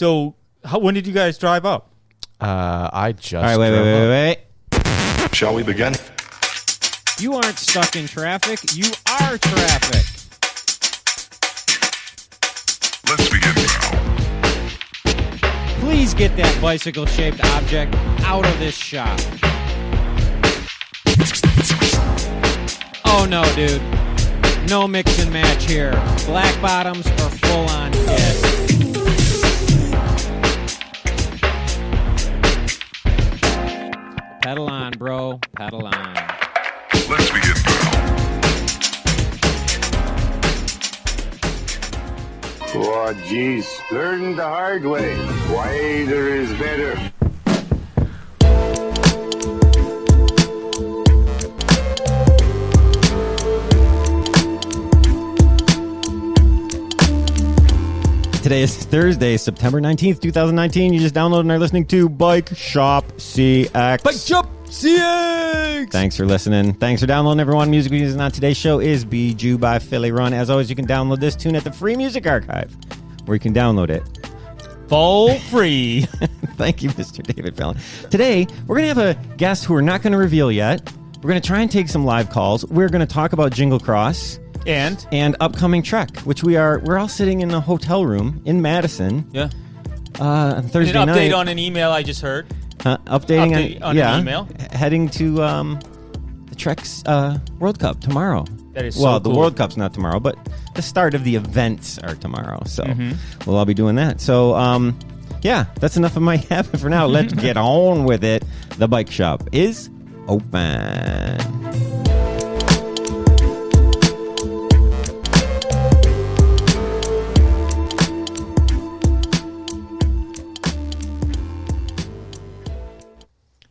So, when did you guys drive up? I just. All right, wait. Shall we begin? You aren't stuck in traffic. You are traffic. Let's begin now. Please get that bicycle-shaped object out of this shop. Oh, no, dude. No mix and match here. Black bottoms or full-on kit. Pedal on, bro. Pedal on. Let's begin now. Oh, geez. Learn the hard way. Wider is better. Today is Thursday, September 19th, 2019. You just downloaded and are listening to Bike Shop CX. Bike Shop CX! Thanks for listening. Thanks for downloading, everyone. Music we use on today's show is Bijou by Philly Run. As always, you can download this tune at the Free Music Archive, where you can download it For free. Thank you, Mr. David Fallon. Today, we're going to have a guest who we're not going to reveal yet. We're going to try and take some live calls. We're going to talk about Jingle Cross and upcoming Trek, which we're all sitting in a hotel room in Madison. Yeah. On Thursday an update night. on an email I just heard. Updating on an email. Heading to the Trek's World Cup tomorrow. That is so well, the cool. World Cup's not tomorrow, but the start of the events are tomorrow. So we'll all be doing that. So, yeah, that's enough of my habit for now. Let's get on with it. The bike shop is open.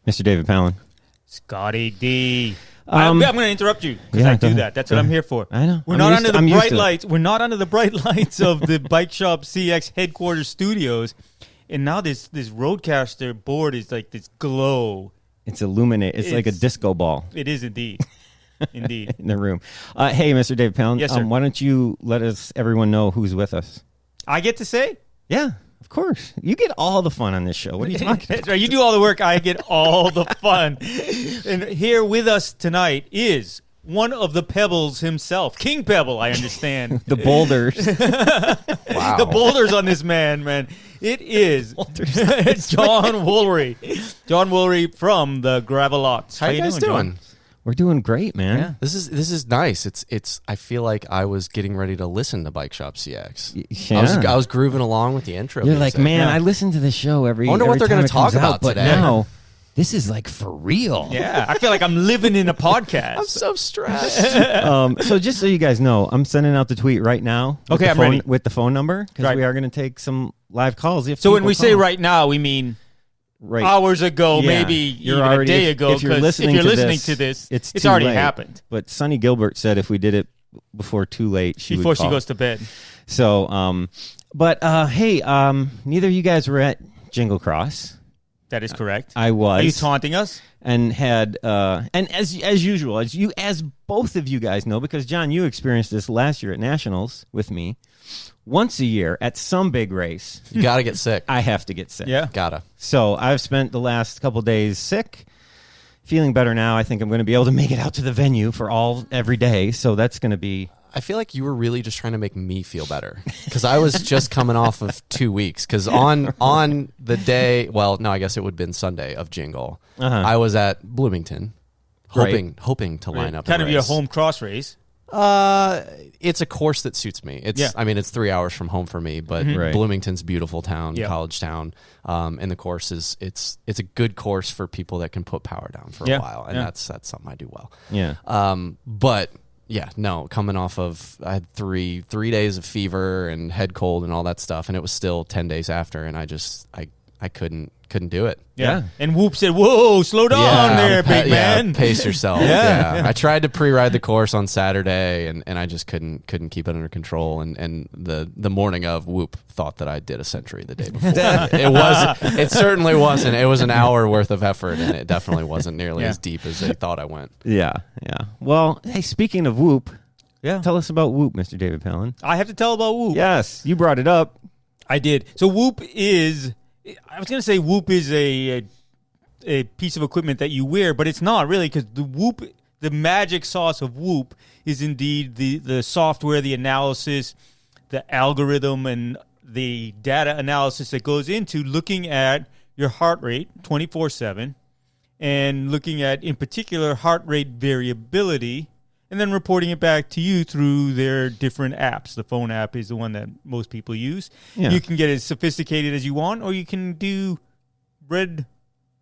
Mr. David Fallon. Scotty D. I'm going to interrupt you because Yeah, I go do ahead. that. That's Go what I'm ahead. here for. I know. We're I'm not used under to- I'm the used bright to it. lights. We're not under the bright lights of the Bike Shop CX headquarters studios. And now this Roadcaster board is like this glow. It's illuminate. It's like a disco ball It is indeed. Indeed. in the room. Hey, Mr. David Fallon. Yes, sir. Why don't you let everyone know who's with us? I get to say? Yeah, of course. You get all the fun on this show. What are you talking about? That's right. You do all the work. I get all the fun. And here with us tonight is one of the Pebbles himself. King Pebble, I understand. The boulders. Wow. The boulders on this man. It is John Woolery. John Woolery from the Gravelots. How you guys doing? John? We're doing great, man. Yeah. This is nice. It's. I feel like I was getting ready to listen to Bike Shop CX. Yeah. I was grooving along with the intro. You're like, music. man, Yeah. I listen to this show every I wonder what every they're time gonna it comes talk out, about but today. now this is like for real. Yeah, I feel like I'm living in a podcast. I'm so stressed. So just so you guys know, I'm sending out the tweet right now. With Okay, the I'm phone, ready. with the phone number because Right. we are going to take some live calls. If So when people we say call. right now, we mean right hours ago, Yeah. maybe You're even a already- day if- ago. if you're 'cause listening to this, it's too already late. happened. But Sonny Gilbert said if we did it before too late, she Before would she call. goes to bed. So, hey, neither of you guys were at Jingle Cross. That is correct. I was. Are you taunting us? And had and as usual, as both of you guys know, because John, you experienced this last year at Nationals with me. Once a year at some big race, You gotta get sick. I have to get sick. Yeah. Gotta. So I've spent the last couple days sick, feeling better now. I think I'm going to be able to make it out to the venue for every day. So that's going to be. I feel like you were really just trying to make me feel better because I was just coming off of 2 weeks. Because on the day, well, no, I guess it would have been Sunday of Jingle. I was at Bloomington, hoping to line up. Kind a of your race. home cross race. It's a course that suits me. I mean, it's 3 hours from home for me, but Right. Bloomington's a beautiful town, Yeah. college town, and the course it's a good course for people that can put power down for Yeah. a while, and Yeah. that's something I do well. Yeah. But yeah, no, coming off of I had three days of fever and head cold and all that stuff, and it was still 10 days after, and I couldn't do it. Yeah. And Whoop said, "Whoa, slow down there, big man." Pace yourself. Yeah. I tried to pre-ride the course on Saturday, and I just couldn't keep it under control. And the morning of, Whoop thought that I did a century the day before. It certainly wasn't. It was an hour worth of effort, and it definitely wasn't nearly as deep as they thought I went. Yeah. Well, hey, speaking of Whoop, Yeah. tell us about Whoop, Mr. David Pallon. I have to tell about Whoop. Yes, you brought it up. I did. So Whoop is, I was going to say Whoop is a piece of equipment that you wear, but it's not really, because the magic sauce of Whoop is indeed the software, the analysis, the algorithm, and the data analysis that goes into looking at your heart rate 24/7 and looking at, in particular, heart rate variability, and then reporting it back to you through their different apps. The phone app is the one that most people use. Yeah. You can get as sophisticated as you want, or you can do red,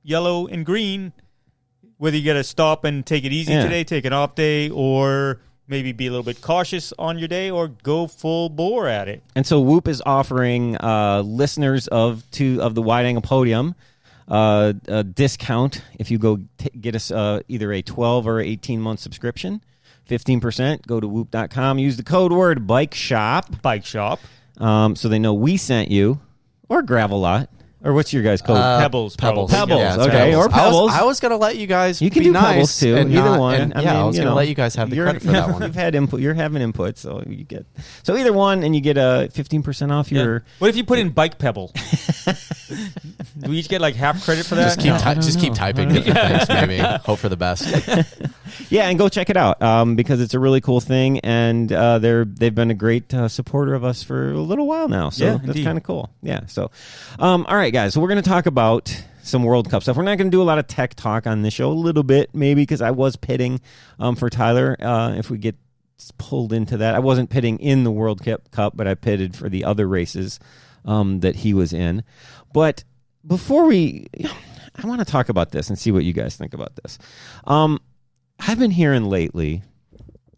yellow, and green, whether you got to stop and take it easy today, take an off day, or maybe be a little bit cautious on your day, or go full bore at it. And so Whoop is offering listeners of the Wide Angle Podium a discount if you go get us either a 12 or 18-month subscription. 15%. Go to whoop.com. Use the code word BikeShop. Bike Shop. So they know we sent you. Or Gravel-Lot. Or what's your guys' code? Pebbles. Pebbles. Yeah, Okay. Pebbles. Or Pebbles. I was going to let you guys you can be do nice. Pebbles too. Either one. I was going to let you guys have the credit for that one. You've had input. You're having input, so you get. So either one, and you get a 15% off your. What if you put in Bike Pebble? Do we each get like half credit for that? Just keep typing different things, maybe. Hope for the best. Yeah, and go check it out because it's a really cool thing, and they've been a great supporter of us for a little while now. So that's kind of cool. Yeah. So, all right, guys. So we're going to talk about some World Cup stuff. We're not going to do a lot of tech talk on this show. A little bit, maybe, because I was pitting for Tyler. If we get pulled into that, I wasn't pitting in the World Cup, but I pitted for the other races that he was in. But before I want to talk about this and see what you guys think about this. I've been hearing lately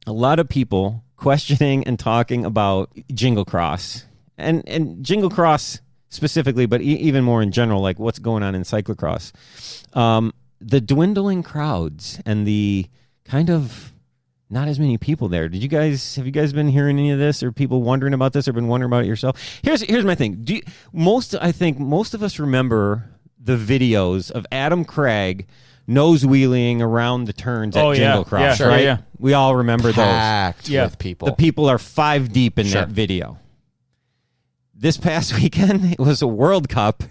a lot of people questioning and talking about Jingle Cross and Jingle Cross specifically, but even more in general, like what's going on in cyclocross. The dwindling crowds and the kind of not as many people there. Have you guys been hearing any of this, or people wondering about this, or been wondering about it yourself? Here's my thing. I think most of us remember the videos of Adam Craig nose wheeling around the turns at Jingle Cross, right? Yeah. We all remember Packed those. with people. The people are 5 deep in that video. This past weekend, it was a World Cup,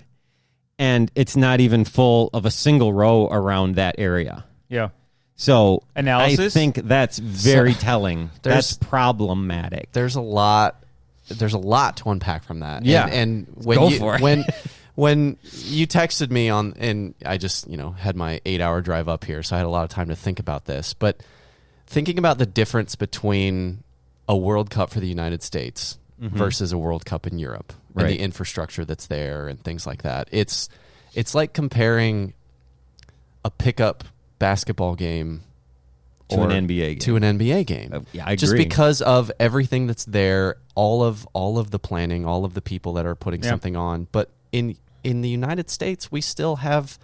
and it's not even full of a single row around that area. Yeah. So analysis? I think that's very telling. That's problematic. There's a lot to unpack from that. Yeah. And when you texted me and I just, had my 8-hour drive up here, so I had a lot of time to think about this. But thinking about the difference between a World Cup for the United States versus a World Cup in Europe and the infrastructure that's there and things like that. It's like comparing a pickup basketball game to an NBA game. I agree. Just because of everything that's there, all of the planning, all of the people that are putting something on. But in the United States, we still have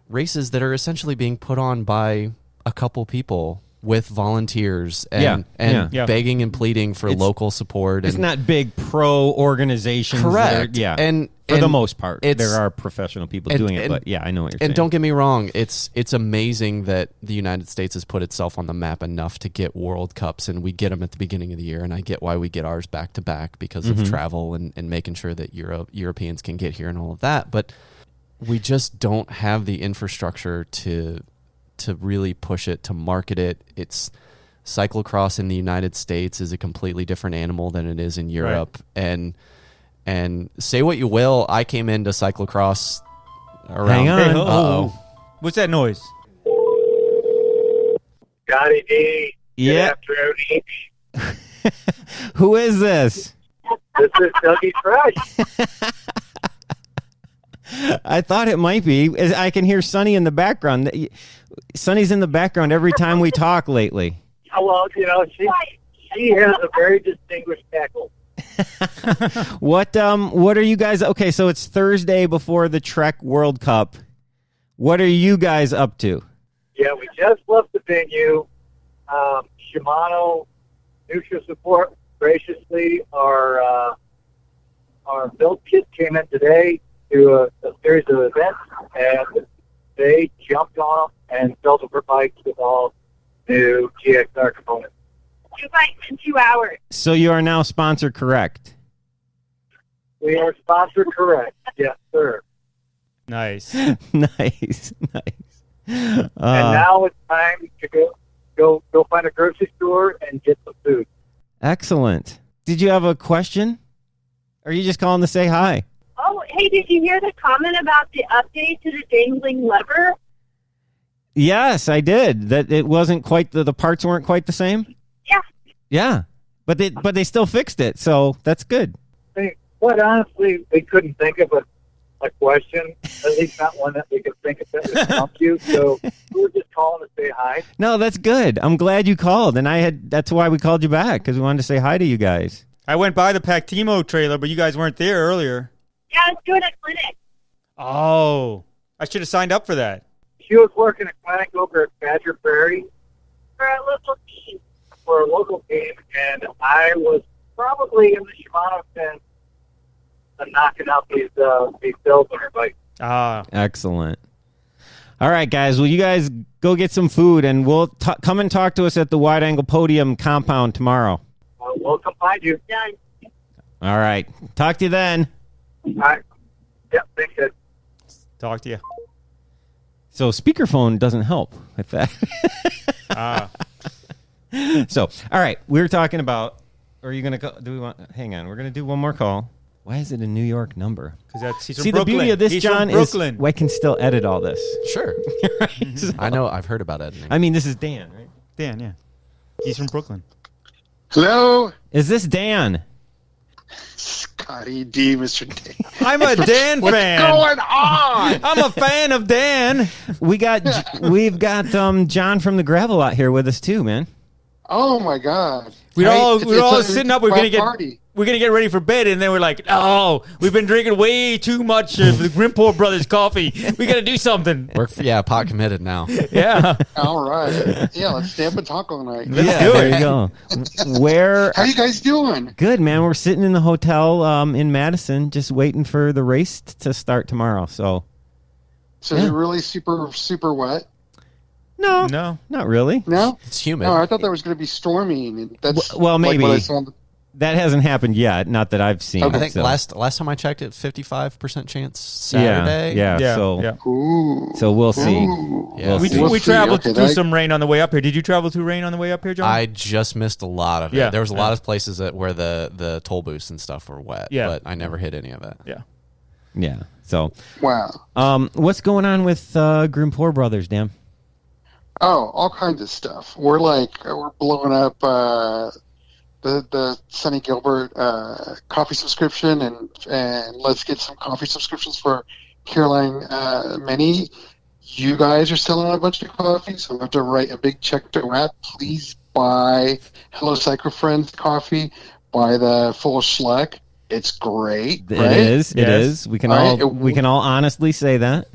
races that are essentially being put on by a couple people with volunteers and begging and pleading for local support. It's not big pro organizations. Correct. And for the most part, there are professional people doing it. But I know what you're saying. And don't get me wrong, it's amazing that the United States has put itself on the map enough to get World Cups, and we get them at the beginning of the year. And I get why we get ours back to back because of travel and making sure that Europeans can get here and all of that. But we just don't have the infrastructure to really push it, to market it. It's cyclocross in the United States is a completely different animal than it is in Europe. Right. And say what you will, I came into cyclocross around. Hang on. Hey, what's that noise? Scotty D. Yeah. Good afternoon. Who is this? This is Dougie Fresh. I thought it might be. I can hear Sonny in the background. Sonny's in the background every time we talk lately. Well, she has a very distinguished cackle. What are you guys? Okay, so it's Thursday before the Trek World Cup. What are you guys up to? Yeah, we just left the venue. Shimano Neutral Support graciously our build kit came in today to a series of events, and they jumped on and filled up her bikes with all new GXR components. 2 bikes in 2 hours. So you are now sponsor correct. We are sponsor correct. Yes, sir. Nice. Nice. And now it's time to go find a grocery store and get some food. Excellent. Did you have a question? Or are you just calling to say hi? Oh, hey, did you hear the comment about the update to the dangling lever? Yes, I did. That it wasn't quite the parts weren't quite the same. Yeah. Yeah, but they still fixed it, so that's good. Quite honestly, we couldn't think of a question, at least not one that we could think of that would stump you. So we were just calling to say hi. No, that's good. I'm glad you called, and that's why we called you back, because we wanted to say hi to you guys. I went by the Pactimo trailer, but you guys weren't there earlier. Yeah, I was doing a clinic. Oh, I should have signed up for that. She was working a clinic over at Badger Prairie For a local team. for a local team, and I was probably in the Shimano tent knocking out these bills on her bike. Ah, Excellent. All right, guys. Well, you guys go get some food, and we'll come and talk to us at the Wide Angle Podium compound tomorrow. We'll come find you. Done. All right. Talk to you then. All right. Yep, thanks, Ed. talk to you. So speakerphone doesn't help with that. So, all right. We were talking about, are you going to go? Hang on. We're going to do one more call. Why is it a New York number? Because he's from See, Brooklyn. the beauty of this, he's John, from Brooklyn. is I can still edit all this. Sure. Right? So- I know. I've heard about editing. I mean, this is Dan, right? Dan, yeah. He's from Brooklyn. Hello, Is this Dan? Scotty D, Mr. D. I'm a Dan What's fan. going on? I'm a fan of Dan. We've got John from the Gravel Lot here with us too, man. Oh my God! We're all sitting up. We're gonna party. We're gonna get ready for bed, and then we're like, "Oh, we've been drinking way too much of the Grimpeur Brothers coffee. We gotta do something." Pot committed now. Yeah, All right, yeah, let's stay up and talk all night. Let's Yeah, do there it. you go. Where? How you guys doing? Good, man. We're sitting in the hotel in Madison, just waiting for the race to start tomorrow. So, So Yeah. you're really super wet? no, not really. No, It's humid. no. I thought that was going to be stormy. And that's Well, like maybe. what I saw. That hasn't happened yet. Not that I've seen. I think so. last time I checked it, 55% chance Saturday. Yeah. yeah. So, yeah. Ooh. so we'll see. Ooh. Yeah. We'll We, see. we We'll see. traveled Okay, through that- some rain on the way up here. Did you travel through rain on the way up here, John? I just missed a lot of it. Yeah. There was a lot of places where the toll booths and stuff were wet. Yeah. But I never hit any of it. Yeah. Yeah. So, Wow. what's going on with Grimpeur Brothers, Dan? Oh, all kinds of stuff. We're blowing up the Sonny Gilbert coffee subscription, and let's get some coffee subscriptions for Caroline Mini. You guys are selling a bunch of coffee, so I have to write a big check to Rat. Please buy Hello Psycho Friends coffee. Buy the full Schleck. It's great. It right? is. It Yes. is. We can Right. all honestly say that.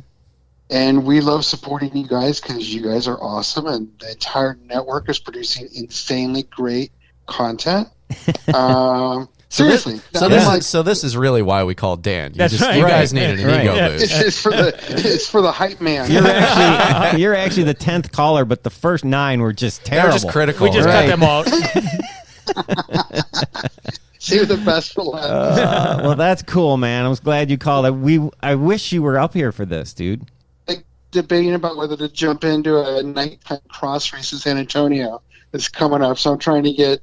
And we love supporting you guys because you guys are awesome, and the entire network is producing insanely great content. Seriously, So this is really why we called Dan. That's right. You Right. guys needed an Right. ego Yeah. boost. it's for the hype man. You're actually the 10th caller, but the first 9 were just They were terrible. just critical. We just Right. cut them out. Save the best for last. Well, that's cool, man. I was glad you called. I wish you were up here for this, dude. Debating about whether to jump into a nighttime cross race in San Antonio that's coming up. So I'm trying to get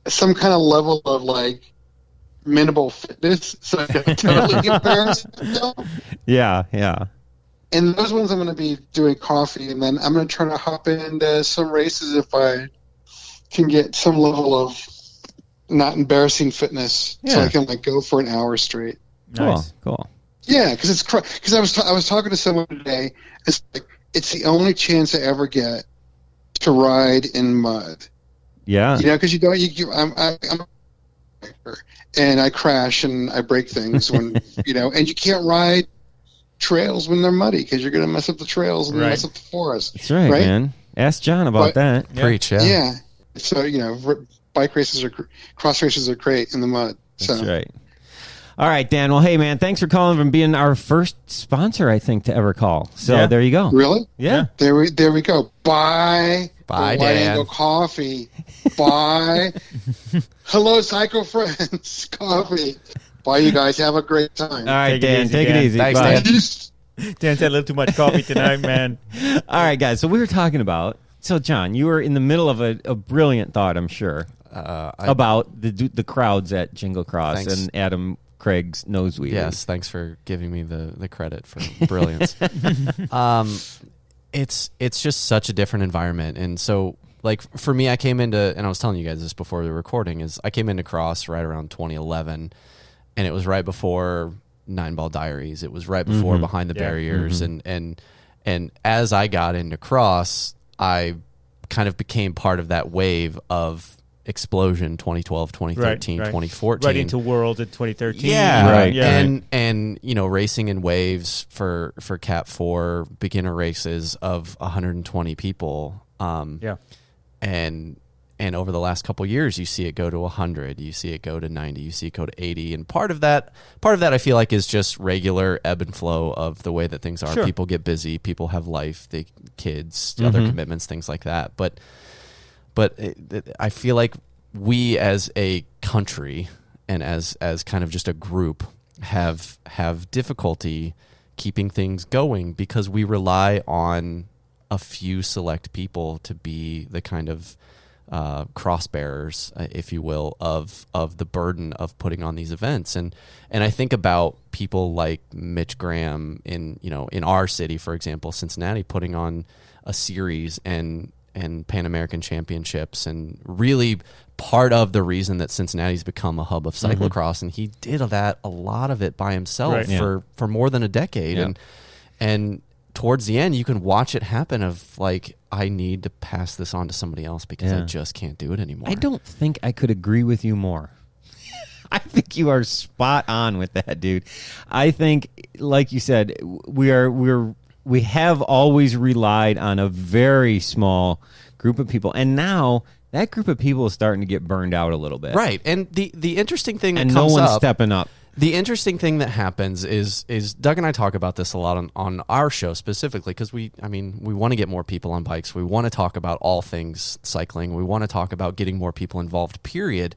some kind of level of minimal fitness so I can totally get there. Yeah, yeah. And those ones I'm going to be doing coffee, and then I'm going to try to hop into some races if I can get some level of not embarrassing fitness, so Yeah. I can go for an hour straight. Nice. Cool. Yeah, because I was talking to someone today. It's the only chance I ever get to ride in mud. Yeah. Because I'm a biker, and I crash and I break things when and you can't ride trails when they're muddy because you're going to mess up the trails and Right. mess up the forest. That's right, man. Ask John about that. Preach, yeah. Yeah. So bike races cross races are great in the mud. That's So right. All right, Dan. Well, hey, man, thanks for calling and being our first sponsor, I think, to ever call. So Yeah. there you go. really, Yeah. there we go. Buy Bye, the Wide Dan. Angle coffee. Buy Hello Psycho Friends coffee. Bye, you guys. Have a great time. All right, Dan. Take it easy. Thanks, Bye. Dan. Dan's had a little too much coffee tonight, man. All right, guys. So we were talking about. So, John, you were in the middle of a brilliant thought, I'm sure, about the crowds at Jingle Cross Thanks. and Adam Craig's nose wheelie. Yes, thanks for giving me the credit for brilliance. It's just such a different environment, and so like for me, I came into, and I was telling you guys this before the recording, is I came into Cross right around 2011, and it was right before Nine Ball Diaries. It was right before Behind the Barriers, and as I got into Cross, I kind of became part of that wave of explosion 2012, 2013, Right. 2014. Right into World in 2013. Yeah, Right. Yeah. and you know, racing in waves for Cat 4 beginner races of 120 people. Yeah. And over the last couple years, you see it go to 100, you see it go to 90, you see it go to 80, and part of that I feel like is just regular ebb and flow of the way that things are. Sure. People get busy, people have life, they kids, other commitments, things like that. But I feel like we as a country and as kind of just a group have difficulty keeping things going because we rely on a few select people to be the kind of cross bearers, if you will, of the burden of putting on these events. And I think about people like Mitch Graham in our city, for example, Cincinnati, putting on a series and Pan American Championships, and really part of the reason that Cincinnati's become a hub of cyclocross. And he did a lot of it by himself Right. Yeah. for more than a decade. Yeah. And towards the end, you can watch it happen of like, I need to pass this on to somebody else because I just can't do it anymore. I don't think I could agree with you more. I think you are spot on with that, dude. I think, like you said, we have always relied on a very small group of people, and now that group of people is starting to get burned out a little bit. Right. And the interesting thing that And comes no one's up, stepping up. the interesting thing that happens is Doug and I talk about this a lot on our show specifically because we want to get more people on bikes. We want to talk about all things cycling. We want to talk about getting more people involved, period.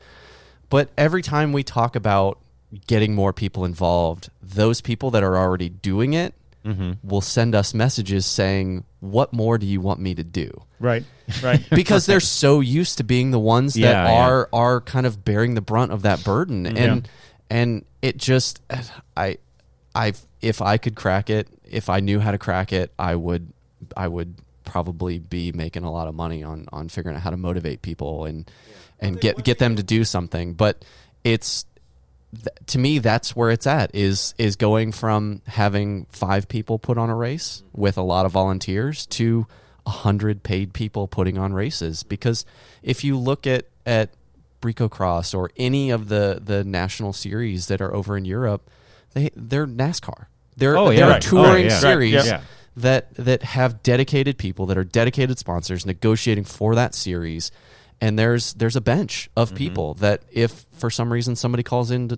But every time we talk about getting more people involved, those people that are already doing it will send us messages saying, what more do you want me to do? Right. Because they're so used to being the ones that are kind of bearing the brunt of that burden. And it just, if I could crack it, if I knew how to crack it, I would probably be making a lot of money on figuring out how to motivate people and get them to do something. But it's, to me, that's where it's at, is going from having 5 people put on a race with a lot of volunteers to 100 paid people putting on races. Because if you look at Brico Cross or any of the national series that are over in Europe, they're NASCAR. They're a touring series that have dedicated people that are dedicated sponsors negotiating for that series. And there's a bench of people that if for some reason somebody calls in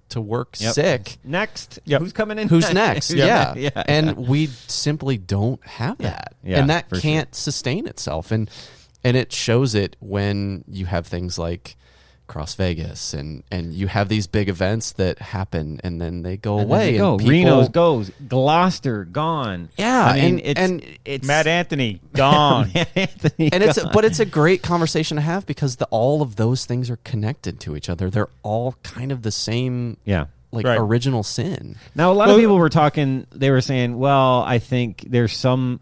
to work sick, Next. Who's coming in? who's next? Yeah. And we simply don't have that. And that can't sustain itself. And it shows it when you have things like Cross Vegas and you have these big events that happen and then they go away. And people, Reno's goes. Gloucester gone. Yeah, I mean, It's Matt Anthony gone. Matt Anthony and gone. it's a great conversation to have because all of those things are connected to each other. They're all kind of the same original sin. Now, a lot of people were talking, they were saying, well, I think there's some,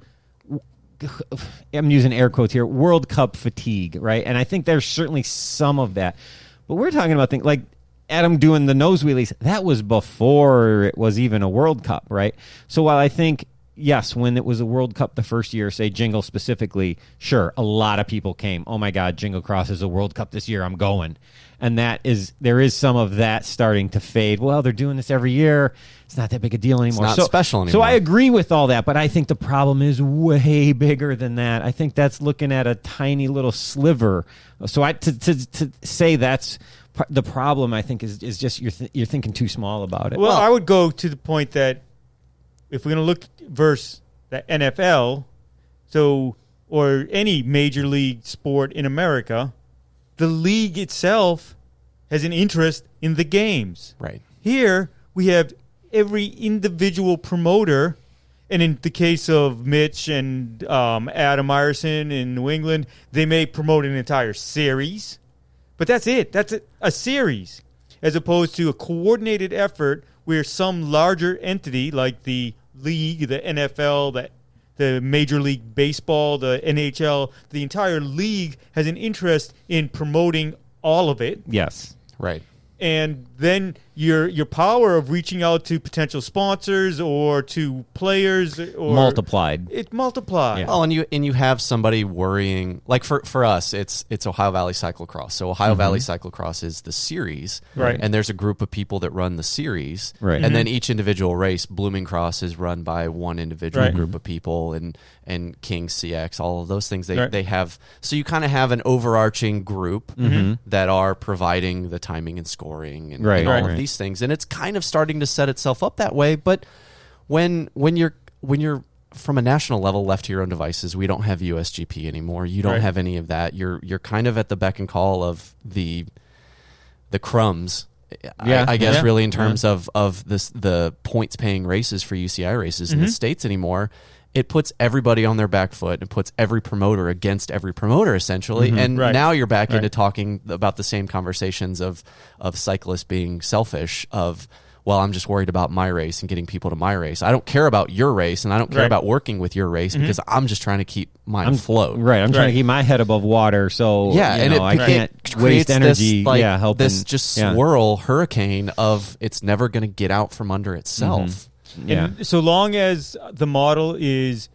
I'm using air quotes here, World Cup fatigue, right? And I think there's certainly some of that. But we're talking about things like Adam doing the nose wheelies. That was before it was even a World Cup, right? So while I think, yes, when it was a World Cup the first year, say Jingle specifically, sure, a lot of people came. Oh my God, Jingle Cross is a World Cup this year. I'm going. And there is some of that starting to fade. Well, they're doing this every year. It's not that big a deal anymore. It's not special anymore. So I agree with all that, but I think the problem is way bigger than that. I think that's looking at a tiny little sliver. So to say that's the problem, I think is just you're thinking too small about it. Well, I would go to the point that if we're going to look versus the NFL, or any major league sport in America, the league itself has an interest in the games. Right. Here we have every individual promoter, and in the case of Mitch and Adam Myerson in New England, they may promote an entire series, but that's it. That's a series, as opposed to a coordinated effort where some larger entity like the league, the NFL, the Major League Baseball, the NHL, the entire league has an interest in promoting all of it. Yes. Right. And then your power of reaching out to potential sponsors or to players or Multiplied. It multiplied. Yeah. Oh, and you have somebody worrying, like for us, it's Ohio Valley Cyclocross. So Ohio Valley Cyclocross is the series, Right. And there's a group of people that run the series, Right. And then each individual race, Blooming Cross is run by one individual Right. group of people, and King CX, all of those things Right. they have. So you kind of have an overarching group that are providing the timing and scoring and, Right. and all Right. of these things, and it's kind of starting to set itself up that way. But when you're from a national level left to your own devices, we don't have USGP anymore. You don't Right. have any of that. You're kind of at the beck and call of the crumbs. Yeah. I guess Yeah. really in terms of the points paying races for UCI races in the States anymore. It puts everybody on their back foot and puts every promoter against every promoter, essentially. And Right. now you're back into Right. talking about the same conversations of cyclists being selfish, of, well, I'm just worried about my race and getting people to my race. I don't care about your race, and I don't care Right. about working with your race because I'm just trying to keep mine afloat. Right. I'm trying Right. to keep my head above water, so Yeah, and I can't it waste creates energy. This, like, helping this just swirl hurricane of it's never going to get out from under itself. Yeah. And so long as the model is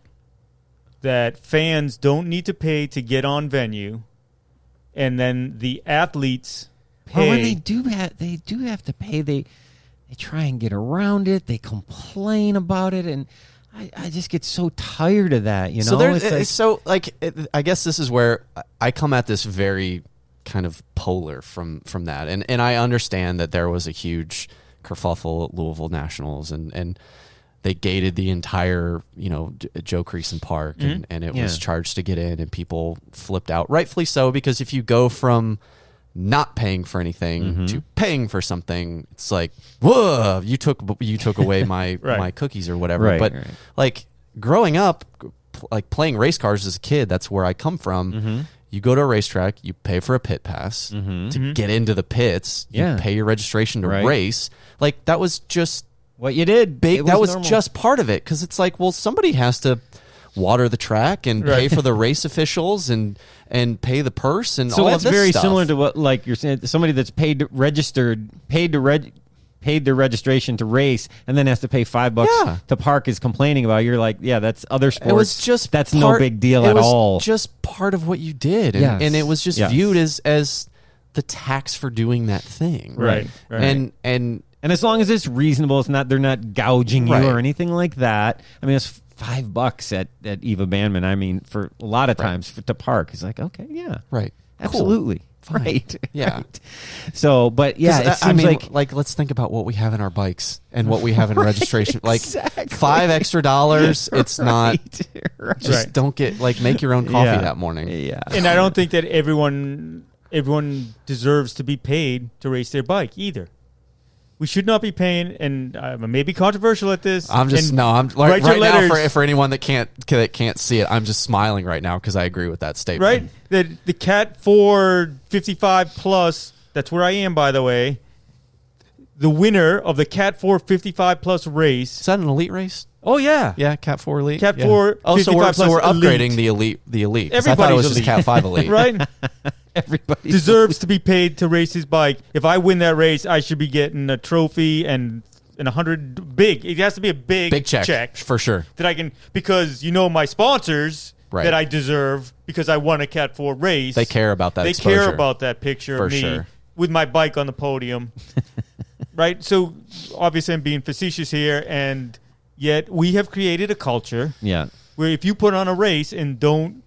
that fans don't need to pay to get on venue, and then the athletes pay. Well, when they do have to pay. They try and get around it. They complain about it, and I just get so tired of that. You know, So I guess this is where I come at this very kind of polar from that, and I understand that there was a huge kerfuffle at Louisville Nationals, and they gated the entire, Joe Creason Park, and it was charged to get in, and people flipped out, rightfully so, because if you go from not paying for anything to paying for something, it's like, whoa, you took away my Right. my cookies or whatever. Right, But right. like growing up, like playing race cars as a kid, that's where I come from. You go to a racetrack, you pay for a pit pass to get into the pits, you pay your registration to Right. race. Like that was just what you did. big. That was normal. just part of it, because it's like, well, somebody has to water the track and pay Right. for the race officials and pay the purse and So all that's of this very stuff. similar to what, like you're saying, somebody that's paid their registration to race, and then has to pay $5 Yeah. to park is complaining about. You're like, yeah, that's other sports. It was just that's no big deal at all. It was just part of what you did, and, Yes. and it was just Yes. viewed as the tax for doing that thing, Right. And And as long as it's reasonable, they're not gouging you Right. or anything like that. I mean, it's $5 at Eva Bandman. I mean, for a lot of times to park, it's like, okay, yeah, right, Cool. absolutely, Fine. right, Yeah. right. So, but yeah, it 'Cause, seems like let's think about what we have in our bikes and what we have in registration. Like exactly. $5 extra. It's not. Right. Just Right. don't get make your own coffee Yeah. that morning. Yeah, And I don't think that everyone deserves to be paid to race their bike either. We should not be paying, and I may be controversial at this. I'm just and I'm write your right now letters. for anyone that can't see it. I'm just smiling right now because I agree with that statement. Right? That the Cat 4 55 Plus, that's where I am, by the way. The winner of the Cat 4 55 Plus race. Is that an elite race? Oh, yeah. Yeah, Cat 4 elite. Cat yeah. 4 Oh, so 55 we're plus upgrading elite. the elite. 'Cause I thought it Everybody's was just elite. Cat 5 elite. Right? everybody Deserves to be paid to race his bike. If I win that race, I should be getting a trophy and 100 big. It has to be a big check for sure. that I can, because my sponsors Right. that I deserve because I won a Cat 4 race. They care about that. They exposure. care about that picture For of me sure. with my bike on the podium. Right? So obviously I'm being facetious here, and yet we have created a culture Yeah, where if you put on a race and don't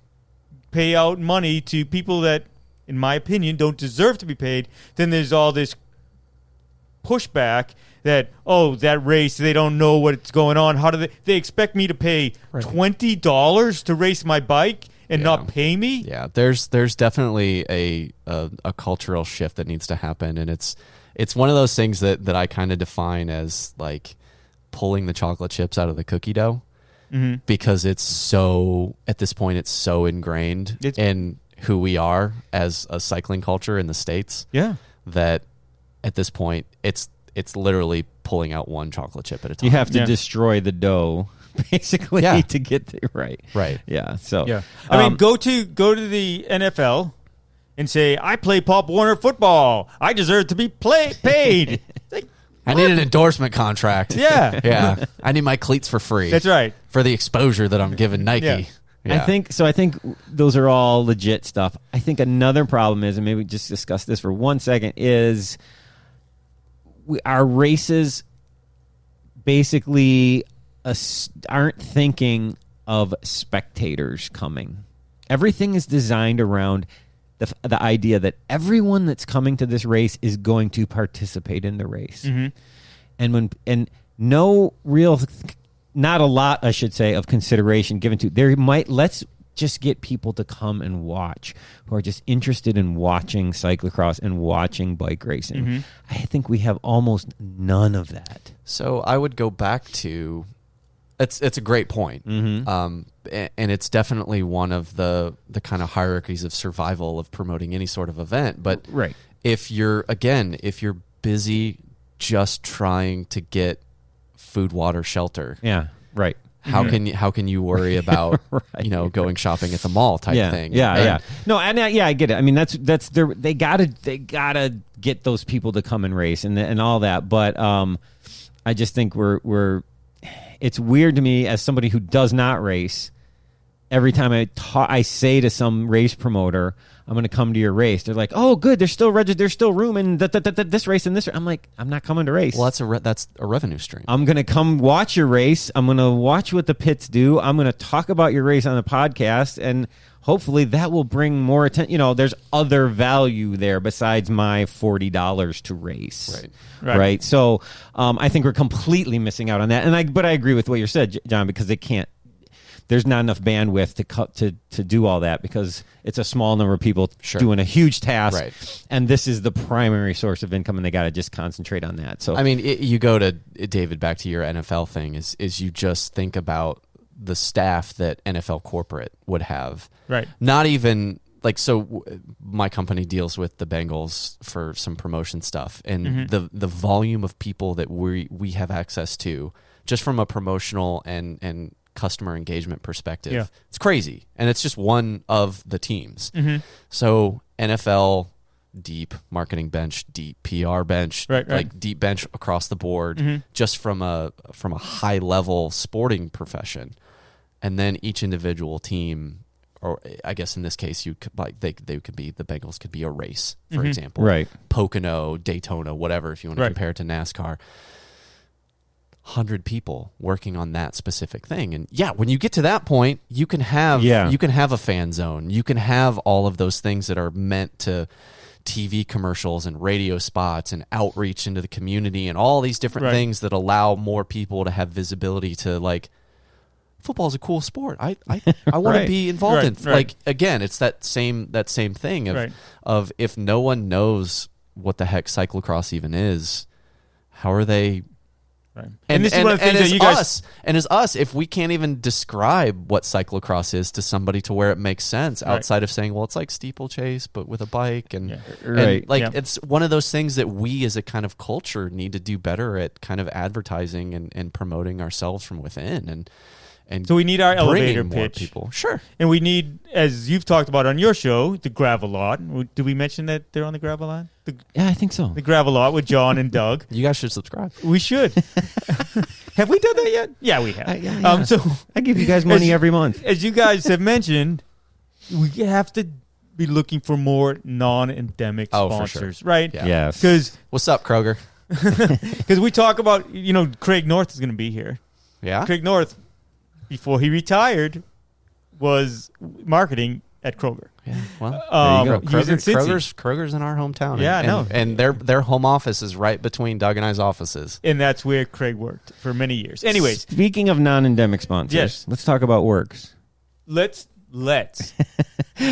pay out money to people that, in my opinion, don't deserve to be paid, then there's all this pushback that, that race, they don't know what's going on. How do they expect me to pay $20 to race my bike and Yeah. not pay me? Yeah, there's definitely a cultural shift that needs to happen, and it's it's one of those things that I kind of define as like pulling the chocolate chips out of the cookie dough, because it's so, at this point, it's so ingrained in who we are as a cycling culture in the States. Yeah. That at this point, it's literally pulling out one chocolate chip at a time. You have to destroy the dough, basically, to get right. Right. Yeah. So I mean, go to the NFL and say, I play Pop Warner football. I deserve to be paid. Like, I need an endorsement contract. Yeah. Yeah. I need my cleats for free. That's right. For the exposure that I'm giving Nike. Yeah. Yeah. I think those are all legit stuff. I think another problem is, and maybe just discuss this for 1 second, is our races basically aren't thinking of spectators coming. Everything is designed around the idea that everyone that's coming to this race is going to participate in the race. And no real, not a lot, I should say, of consideration given to let's just get people to come and watch who are just interested in watching cyclocross and watching bike racing. I think we have almost none of that. So I would go back to, it's a great point. And it's definitely one of the kind of hierarchies of survival of promoting any sort of event. But if you're busy just trying to get food, water, shelter. Yeah, right. How can you worry about going shopping at the mall type thing? Yeah. No, and I get it. I mean, that's they gotta get those people to come and race and all that. But I just think it's weird to me as somebody who does not race. Every time I say to some race promoter, I'm going to come to your race, they're like, "Oh, good, there's still room in this race and this." I'm like, I'm not coming to race. Well, that's a revenue stream. I'm going to come watch your race. I'm going to watch what the pits do. I'm going to talk about your race on the podcast, and hopefully that will bring more attention. There's other value there besides my $40 to race. Right. So I think we're completely missing out on that. But I agree with what you said, John, because they can't. There's not enough bandwidth to do all that because it's a small number of people doing a huge task, and this is the primary source of income, and they got to just concentrate on that. So, I mean, you go to David, back to your NFL thing, is you just think about the staff that NFL corporate would have, right? Not even like, so my company deals with the Bengals for some promotion stuff, and the volume of people that we have access to just from a promotional and customer engagement perspective, it's crazy, and it's just one of the teams. So NFL deep, marketing bench deep, PR bench, like deep bench across the board, just from a high level sporting profession, and then each individual team, or I guess in this case, you could like they could be, the Bengals could be a race, for example, Pocono, Daytona, whatever, if you want to compare it to NASCAR. 100 people working on that specific thing, and when you get to that point, you can have a fan zone, you can have all of those things that are meant to TV commercials and radio spots and outreach into the community and all these different things that allow more people to have visibility to, like, football is a cool sport. I want to be involved in. Like, again, it's that same thing of if no one knows what the heck cyclocross even is, how are they? Right. And this is one of the things that you guys... as us, if we can't even describe what cyclocross is to somebody to where it makes sense outside of saying, well, it's like steeplechase, but with a bike. And, it's one of those things that we as a kind of culture need to do better at kind of advertising and promoting ourselves from within. And so we need our elevator pitch. People. Sure. And we need, as you've talked about on your show, the gravel lot. Did we mention that they're on the gravel lot? Yeah, I think so. The gravel lot with John and Doug. You guys should subscribe. We should. Have we done that yet? Yeah, we have. So I give you guys money every month. As you guys have mentioned, we have to be looking for more non-endemic sponsors, right? Yeah. Yes. Because what's up, Kroger? Because we talk about, Craig North is going to be here. Yeah. Craig North, before he retired, was marketing at Kroger. Yeah, well, there you go. Kroger's in our hometown. Yeah, I know. And their home office is right between Doug and I's offices. And that's where Craig worked for many years. Anyways. Speaking of non-endemic sponsors, let's talk about Works. Let's Let's.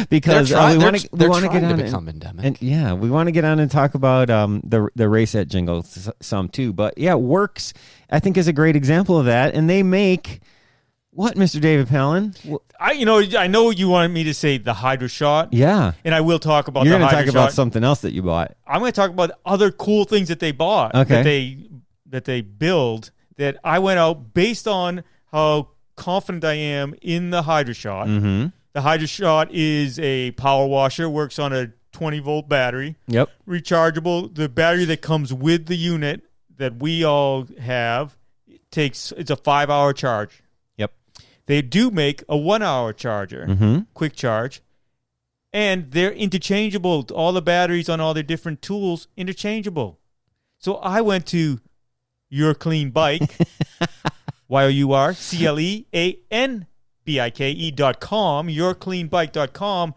Because we want to get on become endemic. and yeah, we want to get on and talk about the race at Jingle some too. But yeah, Works I think is a great example of that, and they make what, Mr. David Palin? I know you wanted me to say the Hydro Shot. Yeah, and I will talk about. You're going to talk about something else that you bought. I'm going to talk about other cool things that they bought. Okay. that they build. That I went out based on how confident I am in the Hydro Shot. Mm-hmm. The Hydro Shot is a power washer, works on a 20-volt battery. Yep. Rechargeable. The battery that comes with the unit that we all have it's a 5-hour charge. Yep. They do make a 1-hour charger, quick charge, and they're interchangeable. All the batteries on all their different tools, interchangeable. So I went to Your Clean Bike, YOURCLEANBIKE.com, yourcleanbike.com,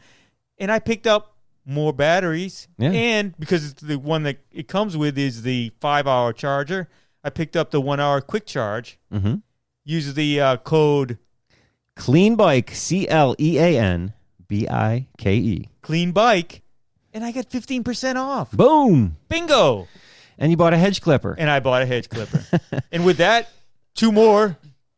and I picked up more batteries. Yeah. And because it's the one that it comes with is the 5-hour charger, I picked up the 1-hour quick charge. Mm-hmm. Uses the code Clean Bike, CLEANBIKE. Clean Bike, and I got 15% off. Boom. Bingo. And you bought a hedge clipper. And I bought a hedge clipper. And with that, 2 more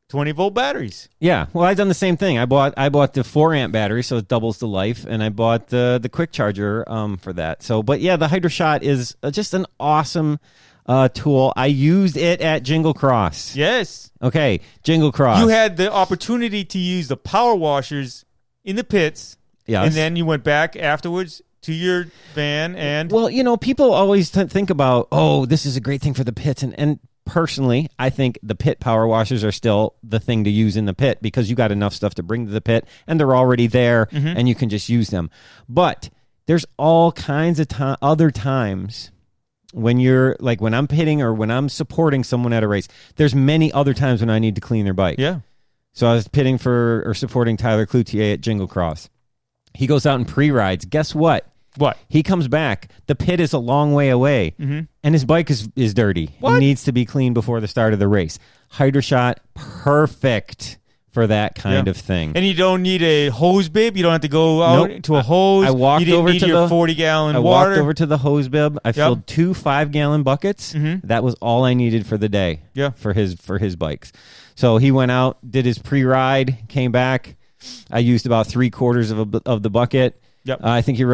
20-volt batteries. Yeah, well, I've done the same thing. I bought the 4-amp battery, so it doubles the life, and I bought the quick charger for that. So, but yeah, the Hydro Shot is just an awesome tool. I used it at Jingle Cross. Yes. Okay, Jingle Cross. You had the opportunity to use the power washers in the pits. Yes. And then you went back afterwards to your van and... Well, people always think about, this is a great thing for the pits, and personally, I think the pit power washers are still the thing to use in the pit because you got enough stuff to bring to the pit and they're already there and you can just use them. But there's all kinds of other times when you're like when I'm pitting or when I'm supporting someone at a race. There's many other times when I need to clean their bike. Yeah. So I was pitting for or supporting Tyler Cloutier at Jingle Cross. He goes out and pre-rides. Guess what? What? He comes back. The pit is a long way away, and his bike is dirty. What? It needs to be cleaned before the start of the race. Hydro Shot, perfect for that kind of thing. And you don't need a hose bib. You don't have to go out to a hose. I walked you didn't over need to your the 40-gallon I water. walked over to the hose bib. I filled 2 5-gallon buckets. That was all I needed for the day. Yeah. For his bikes. So he went out, did his pre-ride, came back. I used about 3/4 of the bucket. Yep. I think he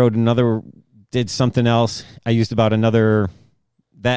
did something else. I used about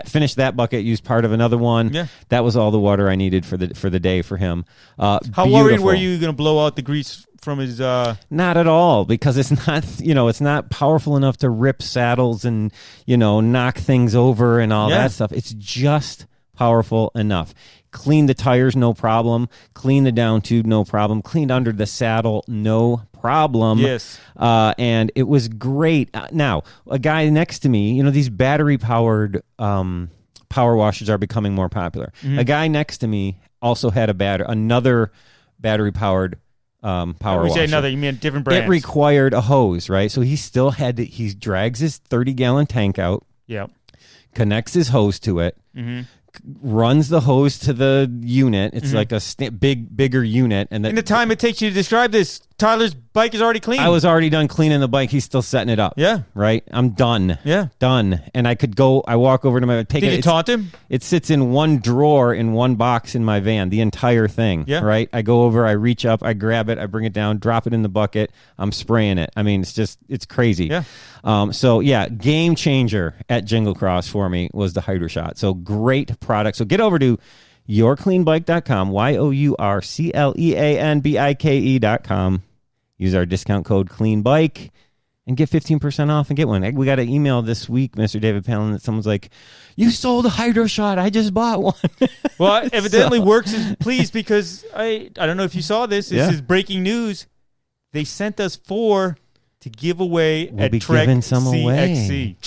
finished that bucket, used part of another one. Yeah. That was all the water I needed for the day for him. How worried were you going to blow out the grease from his... Not at all, because it's not, it's not powerful enough to rip saddles and, knock things over and all that stuff. It's just powerful enough. Clean the tires, no problem. Clean the down tube, no problem. Cleaned under the saddle, no problem. Yes. And it was great. Now, a guy next to me, these battery-powered power washers are becoming more popular. A guy next to me also had another battery-powered power washer. When you say another, you mean different brands. It required a hose, right? So he still had to, he drags his 30-gallon tank out. Yep. Connects his hose to it. Runs the hose to the unit. It's like a bigger unit. And in the time it takes you to describe this, Tyler's bike is already clean. I was already done cleaning the bike. He's still setting it up. Yeah. Right? I'm done. Yeah. Done. And I walk over to my... Did you taunt him? It sits in one drawer in one box in my van, the entire thing. Yeah. Right? I go over, I reach up, I grab it, I bring it down, drop it in the bucket. I'm spraying it. I mean, it's crazy. Yeah. So, game changer at Jingle Cross for me was the Hydro Shot. So, great product. So, get over to yourcleanbike.com, YOURCLEANBIKE.com. Use our discount code CLEANBIKE and get 15% off and get one. We got an email this week, Mr. David Palin, that someone's like, you sold a Hydro Shot. I just bought one. Well, evidently Works is pleased because I don't know if you saw this. This is breaking news. They sent us 4 to give away We'll at be Trek giving some CXC. away.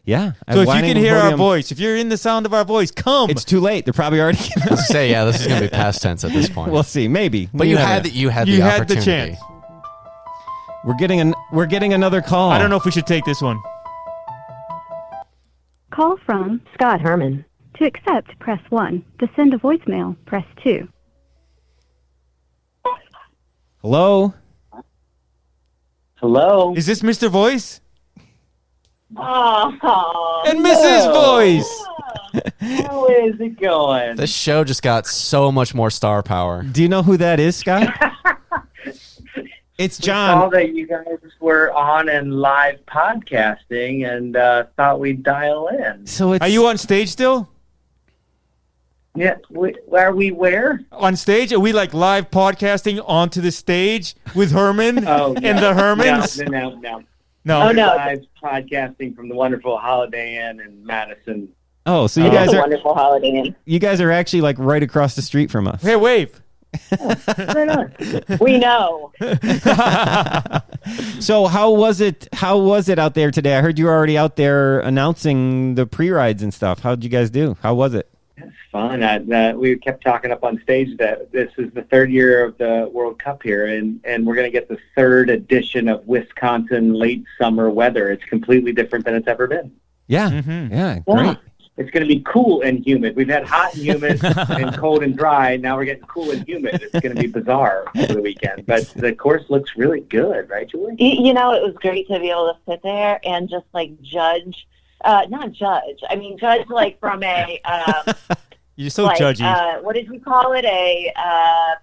Yeah. So if you can hear our voice, if you're in the sound of our voice, come. It's too late. They're probably already... Let's say, this is going to be past tense at this point. We'll see. Maybe. But you had the opportunity. The chance. We're getting another call. I don't know if we should take this one. Call from Scott Herman. To accept, press 1. To send a voicemail, press 2. Hello? Hello? Is this Mr. Voice? Oh, And Mrs. Voice! How is it going? This show just got so much more star power. Do you know who that is, Scott? It's We John. saw that you guys were on and live podcasting and thought we'd dial in. So Are you on stage still? Yeah, are we where? On stage? Are we like live podcasting onto the stage with Herman Oh, and the Hermans? No. No. Oh, no. Live podcasting from the wonderful Holiday Inn in Madison. Oh, so you It's guys a are wonderful Holiday Inn. you guys are actually like right across the street from us. Hey, wave. Right on. We know. So how was it? How was it out there today? I heard you were already out there announcing the pre-rides and stuff. How did you guys do? How was it? It's fun. We kept talking up on stage that this is the third year of the World Cup here, and we're going to get the third edition of Wisconsin late summer weather. It's completely different than it's ever been. Yeah, Mm-hmm. yeah, great. It's going to be cool and humid. We've had hot and humid and cold and dry. Now we're getting cool and humid. It's going to be bizarre over the weekend. But the course looks really good, right, Julie? You know, it was great to be able to sit there and just like judge. Not judge. I mean, judge like from a You're so like, judgy. what did you call it? A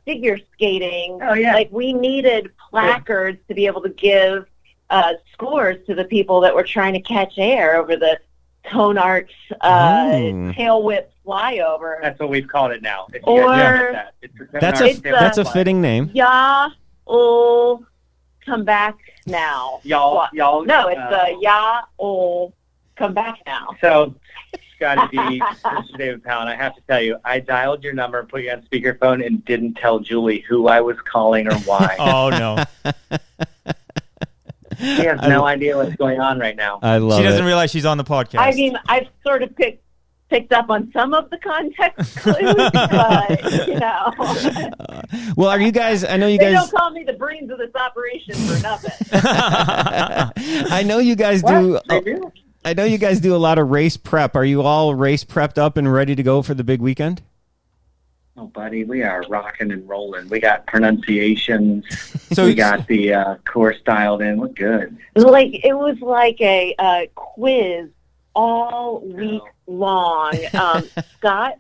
figure skating. Oh, yeah. Like we needed placards to be able to give scores to the people that were trying to catch air over the Cone Arts tail whip flyover. That's what we've called it now. If you Or- guys know that. It's the That's Arts a Tail that's a Flyover. fitting name. Y'all come back now. Y'all. No, it's y'all come back now. So, Scotty D, Mr. David Pound, I have to tell you, I dialed your number and put you on speakerphone and didn't tell Julie who I was calling or why. Oh, no. She has no idea what's going on right now. I love She doesn't it. realize she's on the podcast. I mean, I've sort of picked up on some of the context clues, but, you know. Well, are you guys? I know you They guys. don't call me the brains of this operation for nothing. I know you guys do. What? They do? I know you guys do a lot of race prep. Are you all race prepped up and ready to go for the big weekend? Oh, buddy, we are rocking and rolling. We got pronunciations. So We got the course dialed in. We're good. It was like a quiz all week long. Scott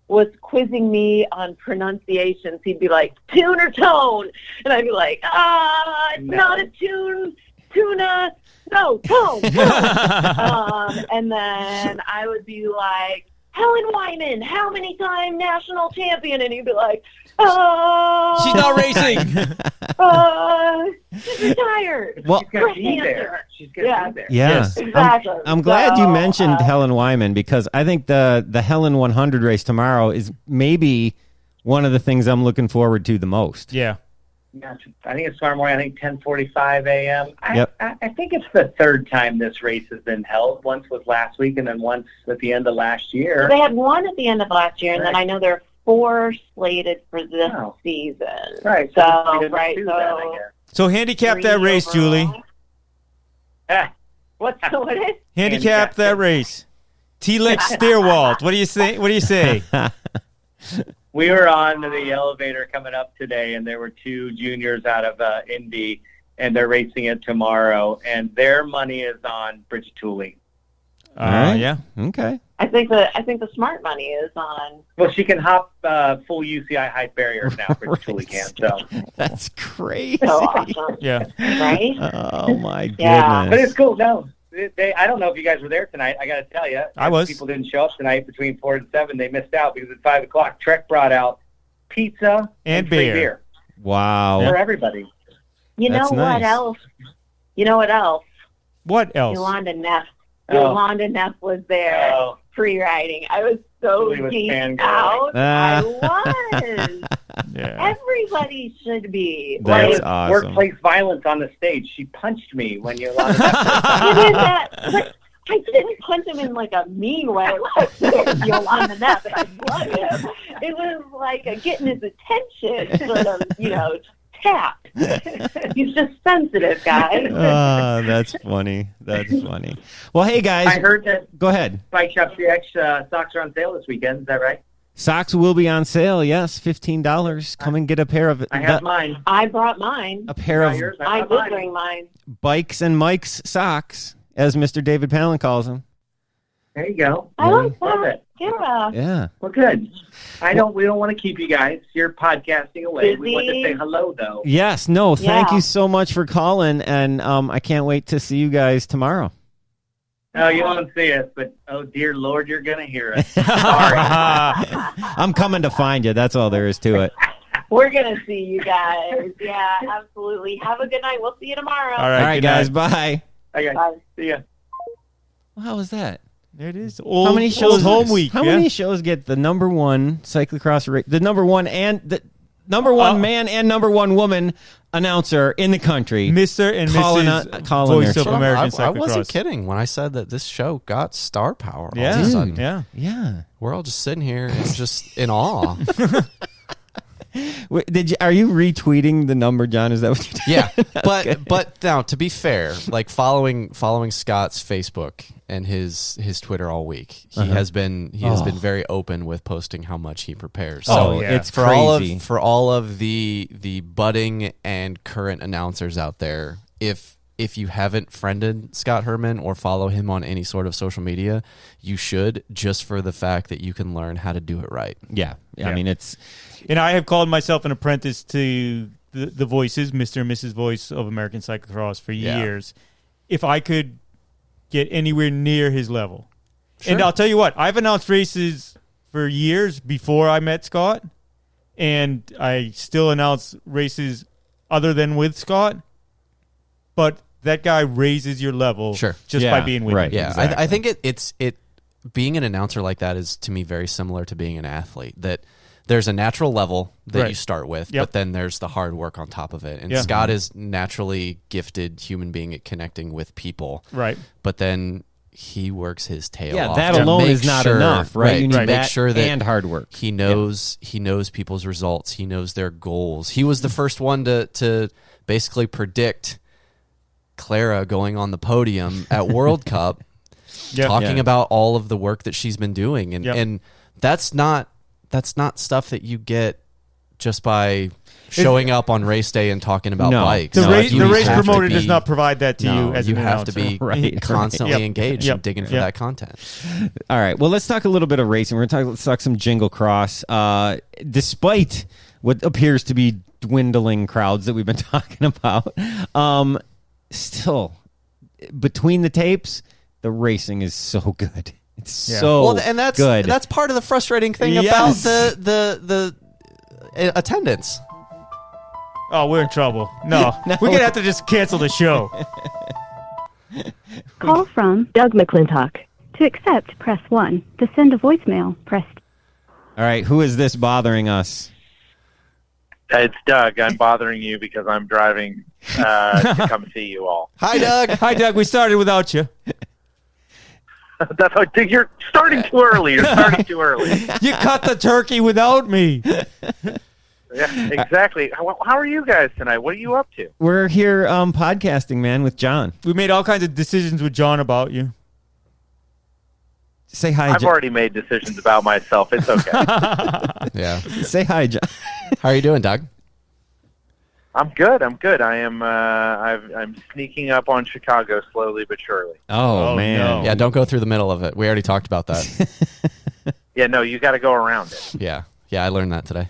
was quizzing me on pronunciations. He'd be like, tune or tone? And I'd be like, it's No. not a tune, tuna, no, tone. And then I would be like, Helen Wyman, how many time national champion? And he'd be like, She's not racing. she's retired. Well, She's going Correct to be answer. there. She's going to Yeah. be there. yeah. Yes. Exactly. I'm glad you So, mentioned Helen Wyman because I think the Helen 100 race tomorrow is maybe one of the things I'm looking forward to the most. Yeah. Yeah, I think it's tomorrow morning. I think 10:45 a.m. Yep. I think it's the third time this race has been held. Once was last week, and then once at the end of last year. They had one at the end of last year, and then I know there are 4 slated for this Oh. season. Right. So, we did right, two so then, I guess. So handicap that 3 race, overall. Julie. What is? Handicap that race. T-Lex Steerwald. What do you say? What do you say? We were on the elevator coming up today, and there were 2 juniors out of Indy, and they're racing it tomorrow, and their money is on Bridget Tooley. All right. Yeah. Okay. I think the smart money is on. Well, she can hop full UCI height barriers now. Bridget Tooley can. So, That's crazy. So awesome, Yeah. right? Oh my goodness. Yeah. but it's cool. No, I don't know if you guys were there tonight. I got to tell you, I was. People didn't show up tonight between 4 and 7. They missed out because at 5 o'clock, Trek brought out pizza And free beer. beer Wow. for everybody. You know That's what nice. else? You know what else? What else? Yolanda Neff. Oh. Yolanda Neff was there Oh. pre-riding. I was so Julie was geeked fangirling. out. Ah. I was. Yeah. Everybody should be. That's Like, awesome. Workplace violence on the stage. She punched me when you you did that, but I didn't punch him in like a mean way, like Yolanda Neff, and I love him. It was like a getting his attention, sort of, tap. He's just sensitive, guys. That's funny. That's funny. Well, hey guys. I heard that Go ahead. Bike Shop CX socks are on sale this weekend. Is that right? Socks will be on sale. Yes, $15. Come and get a pair of. I have mine. I brought mine. A pair of Yours? I got did mine. bring mine. Bikes and Mike's socks, as Mr. David Palin calls them. There you go. I like Love that. it. Yeah. Yeah. Well, good. We don't want to keep you guys. You're podcasting away. We want to Busy. say hello, though. Yes. No. Thank Yeah. you so much for calling, and I can't wait to see you guys tomorrow. No, you won't see us, but oh dear Lord, you're gonna hear us. Sorry. I'm coming to find you. That's all there is to it. We're going to see you guys. Yeah, absolutely. Have a good night. We'll see you tomorrow. All All right, right, good guys. night. Bye. Okay. Bye. See ya. Well, how was that? There it is. How many shows? Home week. How yeah. many shows get the number one cyclocross race? The number one and the number one man and number one woman announcer in the country. Mr. and Calling Mrs. calling Voice their of show. American I Cyclocross. wasn't kidding when I said that this show got star power. All Yeah, of a sudden. yeah. Yeah. We're all just sitting here and just in awe. Wait, are you retweeting the number, John? Is that what you're doing? Yeah, but now to be fair, like following Scott's Facebook and his Twitter all week, he has been very open with posting how much he prepares. So Oh, yeah. it's for crazy. all of the budding and current announcers out there, if you haven't friended Scott Herman or follow him on any sort of social media, you should, just for the fact that you can learn how to do it right. Yeah. I mean, it's And I have called myself an apprentice to the voices, Mr. and Mrs. Voice of American Cyclocross for years. If I could get anywhere near his level. Sure. And I'll tell you what, I've announced races for years before I met Scott, and I still announce races other than with Scott, but that guy raises your level just by being with right. you. Yeah, Exactly. I think it's being an announcer like that is, to me, very similar to being an athlete. That there's a natural level that you start with, but then there's the hard work on top of it. And Scott is naturally gifted human being at connecting with people. Right. But then he works his tail off. that to alone make is not sure- enough, right? You need to make that sure that and hard work. He knows people's results. He knows their goals. He was the first one to basically predict Clara going on the podium at World Cup, talking about all of the work that she's been doing, and that's not stuff that you get just by showing up on race day and talking about bikes. The race have to promoter be- does not provide that to you as you an have to announcer. be constantly engaged Yep. and digging for Yep. that content. All right. Well, let's talk a little bit of racing. Let's talk some Jingle Cross. Despite what appears to be dwindling crowds that we've been talking about, still, between the tapes, the racing is so good. It's so well, and that's good. That's part of the frustrating thing Yes. about the attendance. Oh, we're in trouble. No. We're going to have to just cancel the show. Call from Doug McClintock. To accept, press 1. To send a voicemail, press 2. All right. Who is this bothering us? It's Doug. I'm bothering you because I'm driving to come see you all. Hi, Doug. Hi, Doug. We started without you. That's what, you're starting too early. You're starting too early. You cut the turkey without me. Yeah, exactly. How are you guys tonight? What are you up to? We're here podcasting, man, with John. We made all kinds of decisions with John about you. Say hi, I've already made decisions about myself. It's okay. Yeah. Say hi, John. How are you doing, Doug? I'm good. I am. I'm sneaking up on Chicago slowly but surely. Oh man. no. Yeah, don't go through the middle of it. We already talked about that. Yeah, no, you got to go around it. Yeah, I learned that today.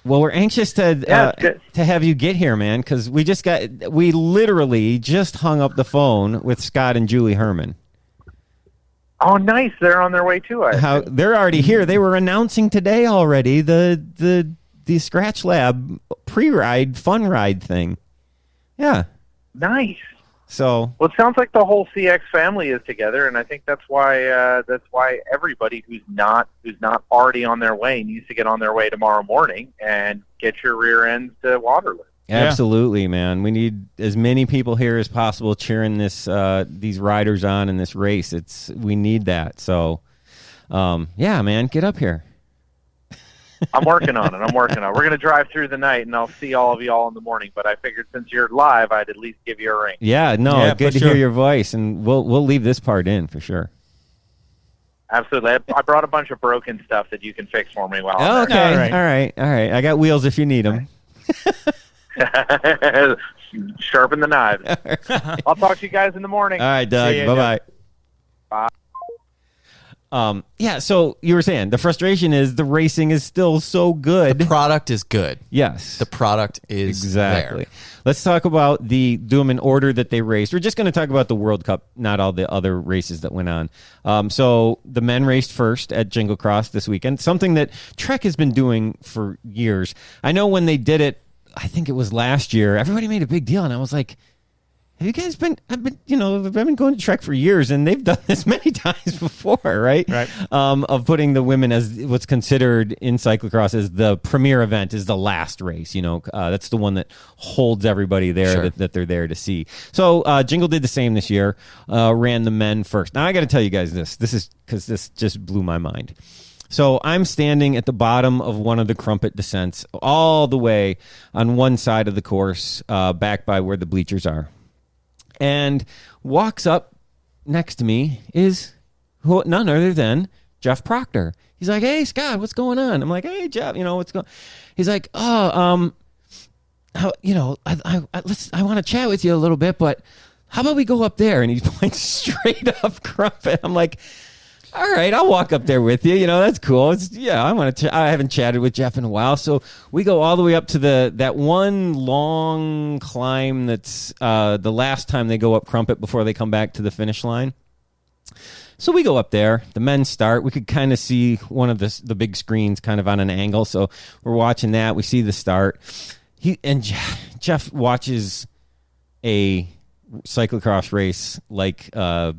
Well, we're anxious to have you get here, man, because we literally just hung up the phone with Scott and Julie Herman. Oh, nice. They're on their way too. They're already here. They were announcing today already the Scratch Lab pre-ride fun ride thing. Yeah. Nice. So well, it sounds like the whole CX family is together, and I think that's why everybody who's not already on their way needs to get on their way tomorrow morning and get your rear ends to Waterloo. absolutely, man. We need as many people here as possible cheering these riders on in this race. We need that. So, yeah, man, get up here. I'm working on it. We're going to drive through the night, and I'll see all of you all in the morning. But I figured since you're live, I'd at least give you a ring. Yeah, no, Yeah, good for to sure. hear your voice, and we'll leave this part in for sure. Absolutely. I brought a bunch of broken stuff that you can fix for me while I'm Okay. All right. I got wheels if you need them. there. Sharpen the knives. I'll talk to you guys in the morning. All right, Doug. Bye-bye. Bye. Yeah, so you were saying the frustration is the racing is still so good. The product is good. Yes. The product is exactly. there. Let's talk about do them in order that they raced. We're just going to talk about the World Cup, not all the other races that went on. So the men raced first at Jingle Cross this weekend, something that Trek has been doing for years. I know when they did it, I think it was last year, everybody made a big deal, and I was like, have you guys I've been going to Trek for years, and they've done this many times before, right? Right. Of putting the women as what's considered in cyclocross as the premier event, is the last race. That's the one that holds everybody there, Sure. that they're there to see. So Jingle did the same this year, ran the men first. Now I got to tell you guys this is because this just blew my mind. So I'm standing at the bottom of one of the crumpet descents, all the way on one side of the course, back by where the bleachers are. And walks up next to me is none other than Jeff Proctor. He's like, "Hey, Scott, what's going on?" I'm like, "Hey, Jeff, what's going?" He's like, I want to chat with you a little bit, but how about we go up there?" And he points straight up crumpet. I'm like, "All right, I'll walk up there with you. That's cool. I haven't chatted with Jeff in a while." So we go all the way up to that one long climb that's the last time they go up crumpet before they come back to the finish line. So we go up there. The men start. We could kind of see one of the big screens kind of on an angle. So we're watching that. We see the start. Jeff watches a cyclocross race like a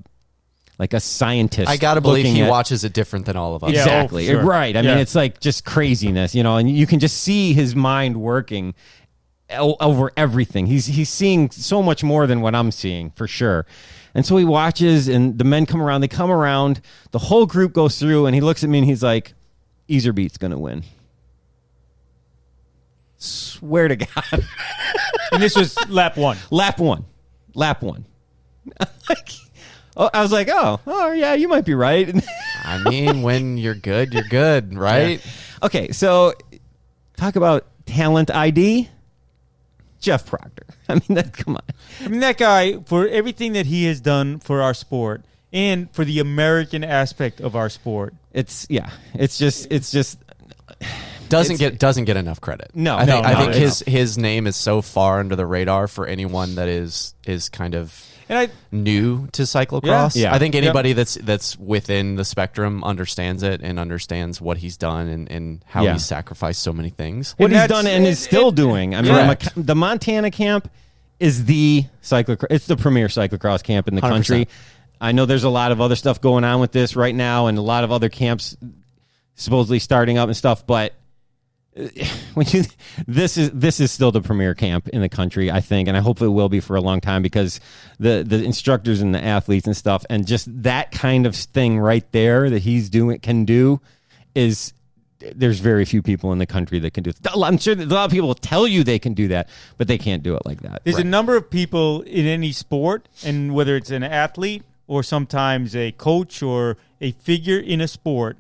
scientist. I gotta believe he at, watches it different than all of us. Exactly. Yeah, oh, sure. Right. I mean, it's like just craziness, and you can just see his mind working over everything. He's seeing so much more than what I'm seeing, for sure. And so he watches, and the men come around. They come around. The whole group goes through, and he looks at me, and he's like, "Iserbyt's going to win." Swear to God. And this was lap one. Lap one. I was like, oh, yeah, you might be right. I mean, when you're good, right? Yeah. Okay, so talk about talent ID. Jeff Proctor. I mean, come on. I mean, that guy, for everything that he has done for our sport and for the American aspect of our sport. It's just doesn't get enough credit. No, I think his name is so far under the radar for anyone that is kind of new to cyclocross. Yeah. I think anybody that's within the spectrum understands it and understands what he's done and how he's sacrificed so many things. What he's done and is still doing. I mean, the Montana camp is the cyclocross. It's the premier cyclocross camp in the 100%. country. I know there's a lot of other stuff going on with this right now, and a lot of other camps supposedly starting up and stuff, but this is still the premier camp in the country, I think, and I hope it will be for a long time, because the instructors and the athletes and stuff, and just that kind of thing right there that he's can do is, there's very few people in the country that can do it. I'm sure that a lot of people will tell you they can do that, but they can't do it like that. There's a number of people in any sport, and whether it's an athlete or sometimes a coach or a figure in a sport,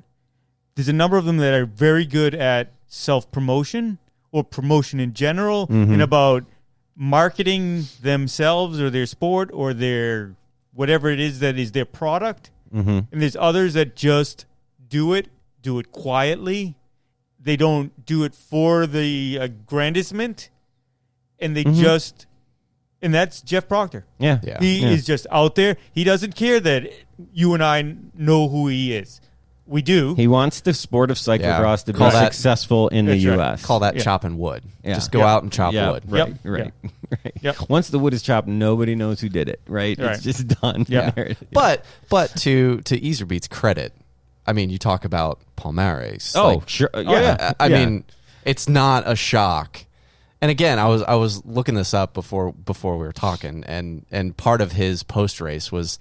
there's a number of them that are very good at self-promotion or promotion in general, and about marketing themselves or their sport or their whatever it is that is their product. And there's others that just do it quietly. They don't do it for the aggrandizement, and they just, and that's Jeff Proctor. Yeah. He is just out there. He doesn't care that you and I know who he is. We do. He wants the sport of cyclocross to be successful in the U.S. Call that chopping wood. Yeah. Just go out and chop wood. Right. Once the wood is chopped, nobody knows who did it, right? It's just done. Yeah. But to Iserbyt's credit, I mean, you talk about Palmares. Sure. I mean, it's not a shock. And again, I was looking this up before we were talking, and part of his post race was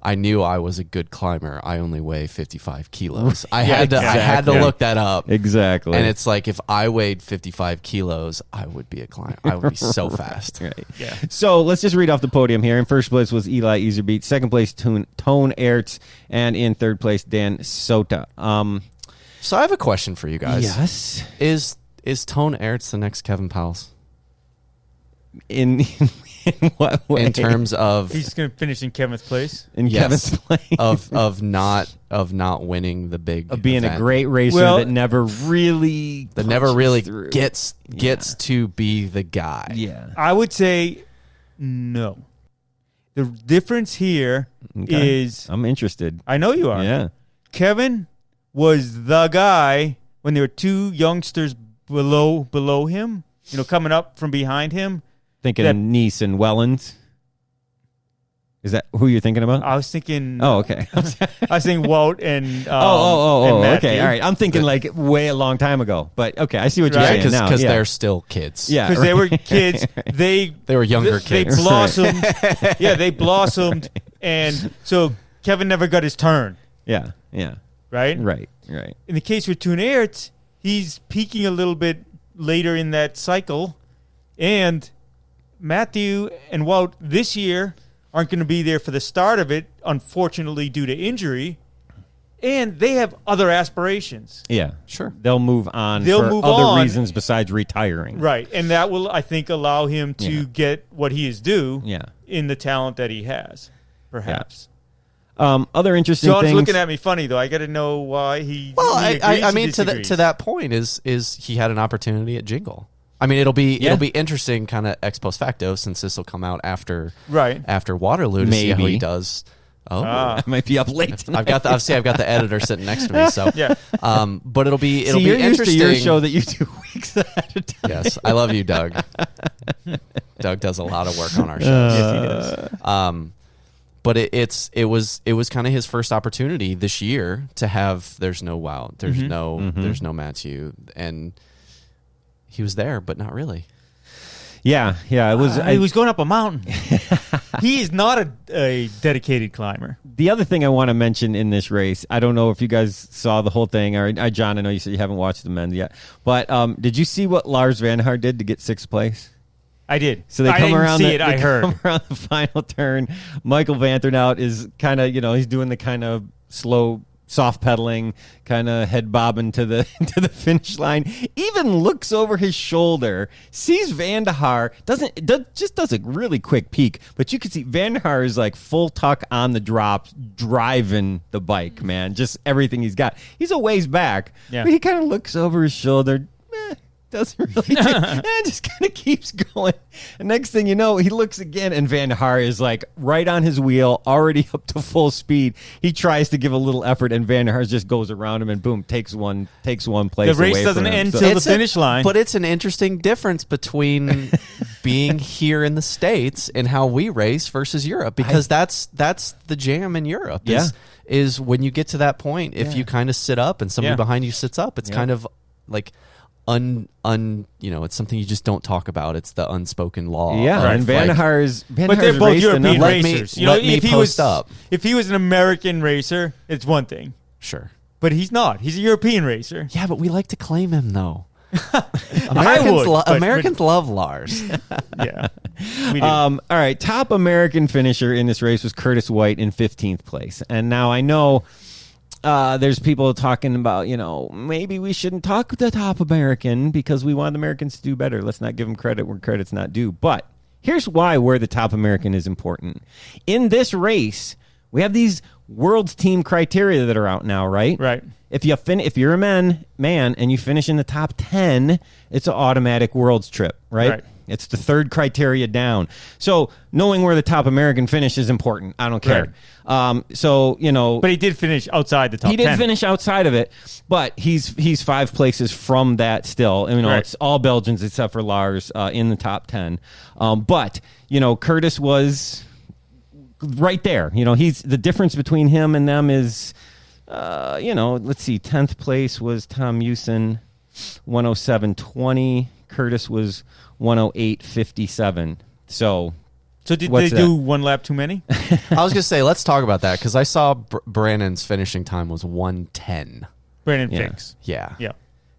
I knew I was a good climber. I only weigh 55 kilos. I had to look that up. Exactly. And it's like, if I weighed 55 kilos, I would be a climber. I would be so fast. Right. Yeah. So let's just read off the podium here. In first place was Eli Iserbeat. Second place, Tone Ertz. And in third place, Dan Sota. So I have a question for you guys. Yes. Is Tone Ertz the next Kevin Powles? In what way? In terms of He's going to finish in Kevin's place. Kevin's place. of not winning the big of being event. a great racer that never really gets to be the guy. Yeah. I would say no. The difference here is I'm interested. I know you are. Yeah. Kevin was the guy when there were two youngsters below him, coming up from behind him. Thinking Nice and Welland. Is that who you're thinking about? I was thinking. Oh, okay. I was thinking Walt and. and okay. All right. I'm thinking like way a long time ago, but okay. I see what you're saying now. Because they're still kids. Yeah, because they were kids. They were younger kids. They blossomed. They blossomed, and so Kevin never got his turn. Yeah. Right. In the case with Tune Ertz, he's peaking a little bit later in that cycle, and Matthew and Walt this year aren't going to be there for the start of it, unfortunately, due to injury. And they have other aspirations. Yeah, sure. They'll move on for other reasons besides retiring. Right. And that will, I think, allow him to get what he is due in the talent that he has, perhaps. Other interesting John's things. looking at me funny, though. I got to know why he I mean, to disagrees. that point is he had an opportunity at Jingle. I mean, it'll be interesting, kind of ex post facto, since this will come out after Waterloo to see how he does. Oh, I might be up late tonight. I've got the editor sitting next to me, so but it'll be you're interesting. Used to your show that you do weeks ahead of time. Yes, I love you, Doug. Doug does a lot of work on our shows. Yes, he does. But it was kind of his first opportunity this year to have. There's no Wout, there's no Matthew, and he was there, but not really. Yeah. It was. He was going up a mountain. He is not a dedicated climber. The other thing I want to mention in this race, I don't know if you guys saw the whole thing, or John, I know you said you haven't watched the men's yet, but did you see what Lars Van Haar did to get sixth place? I did. So they come around. I heard. Come around the final turn. Michael Vanternout is kind of, he's doing the kind of slow, soft pedaling, kind of head bobbing to the finish line. Even looks over his shoulder, sees Van der Haar, just does a really quick peek, but you can see Van der Haar is like full tuck on the drops, driving the bike, man. Just everything he's got. He's a ways back, but he kind of looks over his shoulder. Doesn't really do, and just kind of keeps going. And next thing you know, he looks again, and Van der Haar is like right on his wheel, already up to full speed. He tries to give a little effort, and Van der Haar just goes around him and boom, takes one place. The race doesn't end till the finish line. But it's an interesting difference between being here in the States and how we race versus Europe, because that's the jam in Europe. Is when you get to that point, if you kind of sit up and somebody behind you sits up, it's kind of like it's something you just don't talk about. It's the unspoken law. Yeah, and Van der Haar is. But they're both European racers. If he was an American racer, it's one thing. Sure, but he's not. He's a European racer. Yeah, but we like to claim him though. Americans love Lars. Yeah, we do. All right, top American finisher in this race was Curtis White in 15th place, and now I know. There's people talking about, maybe we shouldn't talk the top American because we want Americans to do better. Let's not give them credit where credit's not due. But here's where the top American is important. In this race, we have these world's team criteria that are out now, right? Right. If you're a man and you finish in the top 10, it's an automatic world's trip, right? It's the third criteria down. So knowing where the top American finish is important. I don't care. Right. But he did finish outside the top 10. He did finish outside of it, but he's 5 places from that still. And, it's all Belgians except for Lars in the top 10. But Curtis was right there. He's the difference between him and them is, let's see, 10th place was Tom Hewson, 107.20. Curtis was 108.57. So So did What's they that? do one lap too many? I was gonna say let's talk about that because I saw Brandon's finishing time was 1:10. Brandon Yeah. Fix. Yeah. Yeah.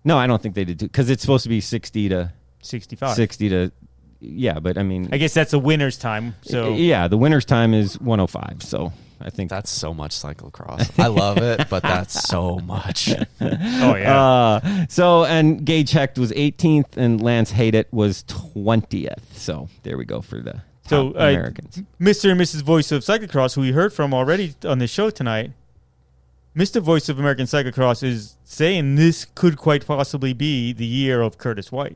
No, I don't think they did because it's supposed to be 60 to 65. 60 to. Yeah, but I mean, I guess that's a winner's time. So yeah, the winner's time is 105. So I think That's so much cyclocross. I love it, but that's so much. oh yeah. So and Gage Hecht was 18th and Lance Haydet was 20th. So there we go for the top Americans. Mr. and Mrs. Voice of Cyclocross, who we heard from already on this show tonight, Mr. Voice of American Cyclocross is saying this could quite possibly be the year of Curtis White.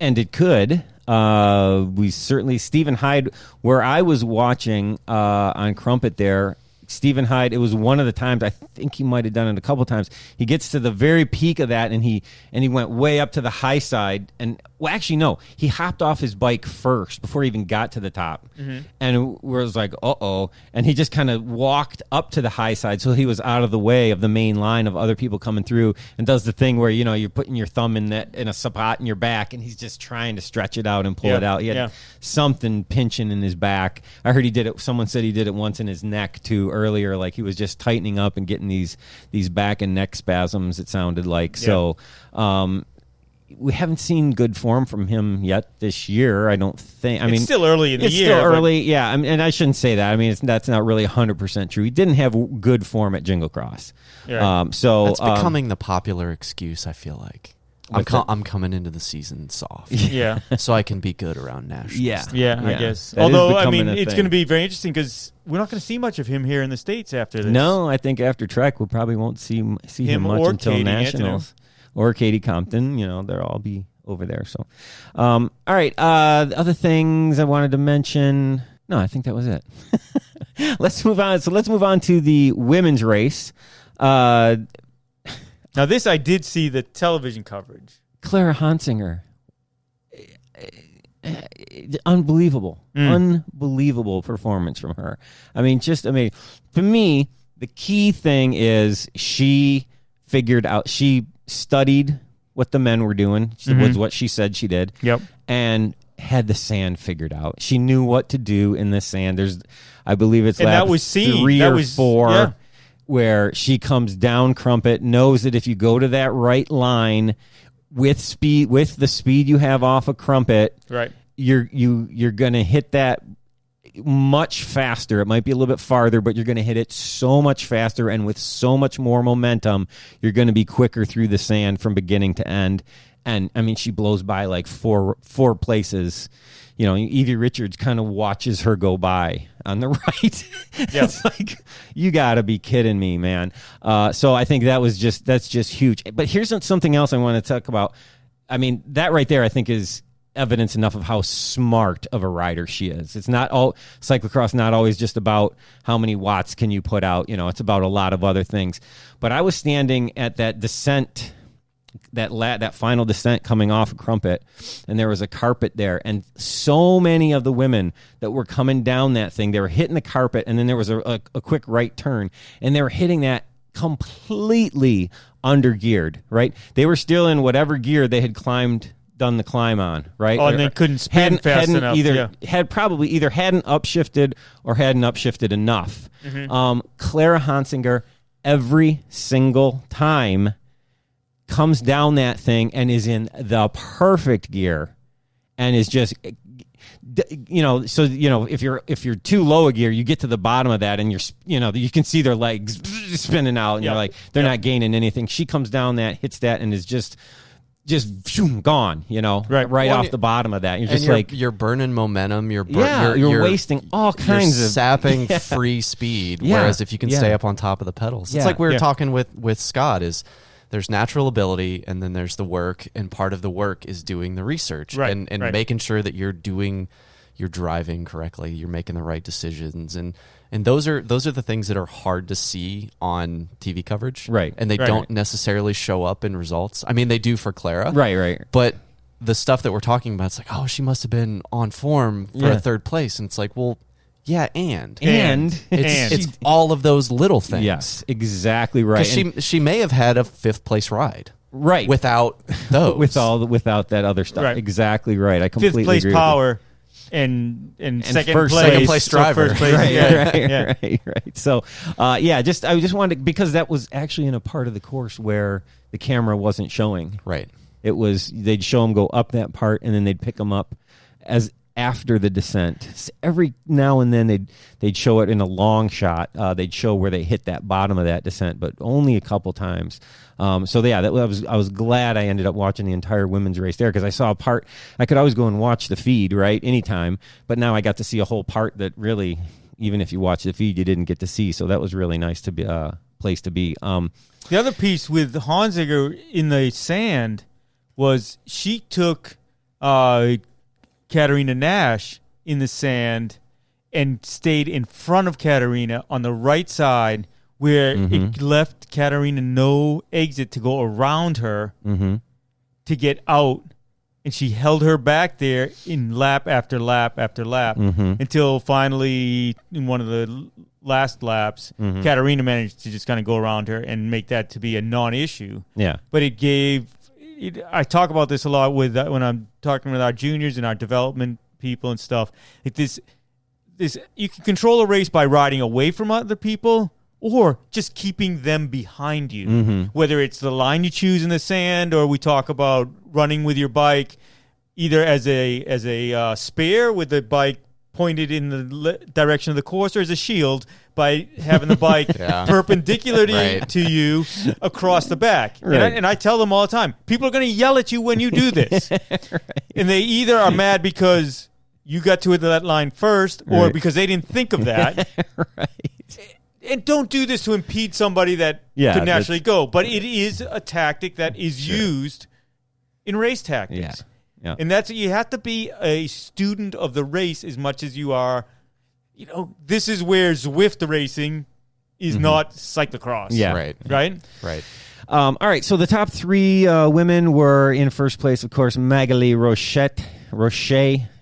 And it could. We certainly, Stephen Hyde, where I was watching on Crumpet there, Stephen Hyde, it was one of the times, I think he might have done it a couple times, he gets to the very peak of that and he went way up to the high side and, well, actually, no, he hopped off his bike first before he even got to the top. Mm-hmm. And it was like, uh-oh. And he just kind of walked up to the high side so he was out of the way of the main line of other people coming through and does the thing where, you're putting your thumb in a spot in your back and he's just trying to stretch it out and pull it out. He had something pinching in his back. I heard he did it. Someone said he did it once in his neck too earlier. Like he was just tightening up and getting these back and neck spasms, it sounded like. So, we haven't seen good form from him yet this year. I don't think. I mean, it's still early in the year. It's still early, yeah. I mean, and I shouldn't say that. I mean, that's not really 100% true. He didn't have good form at Jingle Cross. Yeah. So That's becoming the popular excuse, I feel like. I'm coming into the season soft. Yeah. So I can be good around nationals. Yeah, I guess. That is Although, I becoming mean, a it's thing. going to be very interesting because we're not going to see much of him here in the States after this. No, I think after Trek, we probably won't see him much or until Katie nationals. Or Katie Compton, they'll all be over there. So, all right. Other things I wanted to mention. No, I think that was it. Let's move on. So let's move on to the women's race. Now, this I did see the television coverage. Clara Hansinger. Unbelievable. Unbelievable performance from her. I mean, just amazing. To me, the key thing is she studied what the men were doing, was what she said she did. Yep. And had the sand figured out. She knew what to do in the sand. I believe it's And lap that was seen. 3 That or was 4 where she comes down Crumpet, knows that if you go to that right line with the speed you have off a Crumpet, right, you're going to hit that much faster. It might be a little bit farther, but you're going to hit it so much faster and with so much more momentum, you're going to be quicker through the sand from beginning to end. And I mean, she blows by like four places. Evie Richards kind of watches her go by on the right. It's like, you got to be kidding me, man. So I think that's just huge. But here's something else I want to talk about. I mean, that right there, I think is evidence enough of how smart of a rider she is. It's not all cyclocross, not always just about how many watts can you put out. It's about a lot of other things. But I was standing at that descent, that final descent coming off of Crumpet, and there was a carpet there, and so many of the women that were coming down that thing, they were hitting the carpet, and then there was a quick right turn, and they were hitting that completely under-geared, right? They were still in whatever gear they had done the climb on, right? Oh, and they couldn't spin fast enough. Hadn't upshifted or hadn't upshifted enough. Mm-hmm. Clara Hansinger, every single time, comes down that thing and is in the perfect gear and is just, if you're too low a gear, you get to the bottom of that and you can see their legs spinning out and you're like, they're not gaining anything. She comes down that, hits that, and is just gone, right off the bottom of that. You're just you're burning momentum. You're wasting all kinds of sapping free speed. Whereas if you can stay up on top of the pedals, it's like we were talking with Scott. There's natural ability, and then there's the work, and part of the work is doing the research and making sure that you're driving correctly, you're making the right decisions, and those are the things that are hard to see on TV coverage, right? And they don't necessarily show up in results. I mean, they do for Clara, right. But the stuff that we're talking about, it's like, oh, she must have been on form for a third place, and it's like, well, yeah, and it's all of those little things. Yes, exactly right. She may have had a 5th place ride, right, without those, without that other stuff. Right. Exactly right. I completely 5th place agree power. and first second place driver. First place, right. So, I just wanted to, because that was actually in a part of the course where the camera wasn't showing. Right. It was, they'd show them go up that part, and then they'd pick them up as after the descent. So every now and then they'd show it in a long shot. They'd show where they hit that bottom of that descent, but only a couple times. I was glad I ended up watching the entire women's race there, because I saw a part. I could always go and watch the feed, right, anytime, but now I got to see a whole part that really, even if you watch the feed, you didn't get to see. So that was really nice to be place to be. The other piece with Honsinger in the sand was she took Katarina Nash in the sand and stayed in front of Katarina on the right side, where it left Katarina no exit to go around her to get out. And she held her back there in lap after lap after lap until finally, in one of the last laps, Katarina managed to just kind of go around her and make that to be a non-issue. Yeah. But it gave... I talk about this a lot with when I'm talking with our juniors and our development people and stuff. Like this, you can control a race by riding away from other people or just keeping them behind you. Whether it's the line you choose in the sand, or we talk about running with your bike either as a spare with the bike pointed in the direction of the course, or as a shield by having the bike perpendicular to you across the back. Right. And I tell them all the time, people are going to yell at you when you do this. And they either are mad because you got to that line first, or because they didn't think of that. And don't do this to impede somebody that could naturally go. But it is a tactic that is used in race tactics. Yeah. And that's, you have to be a student of the race as much as you are. You know, this is where Zwift racing is not cyclocross. Yeah. Right. All right. So the top three women were in first place, of course, Magali Roche.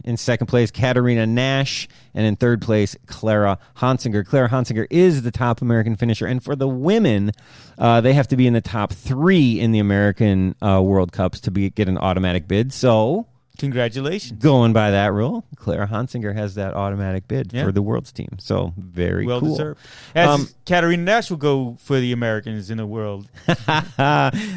In second place, Katarina Nash. And in third place, Clara Honsinger. Clara Honsinger is the top American finisher. And for the women, they have to be in the top three in the American World Cups to get an automatic bid. So, congratulations. Going by that rule, Clara Honsinger has that automatic bid for the World's team. So, very well cool. Deserved. As Katarina Nash will go for the Americans in the world.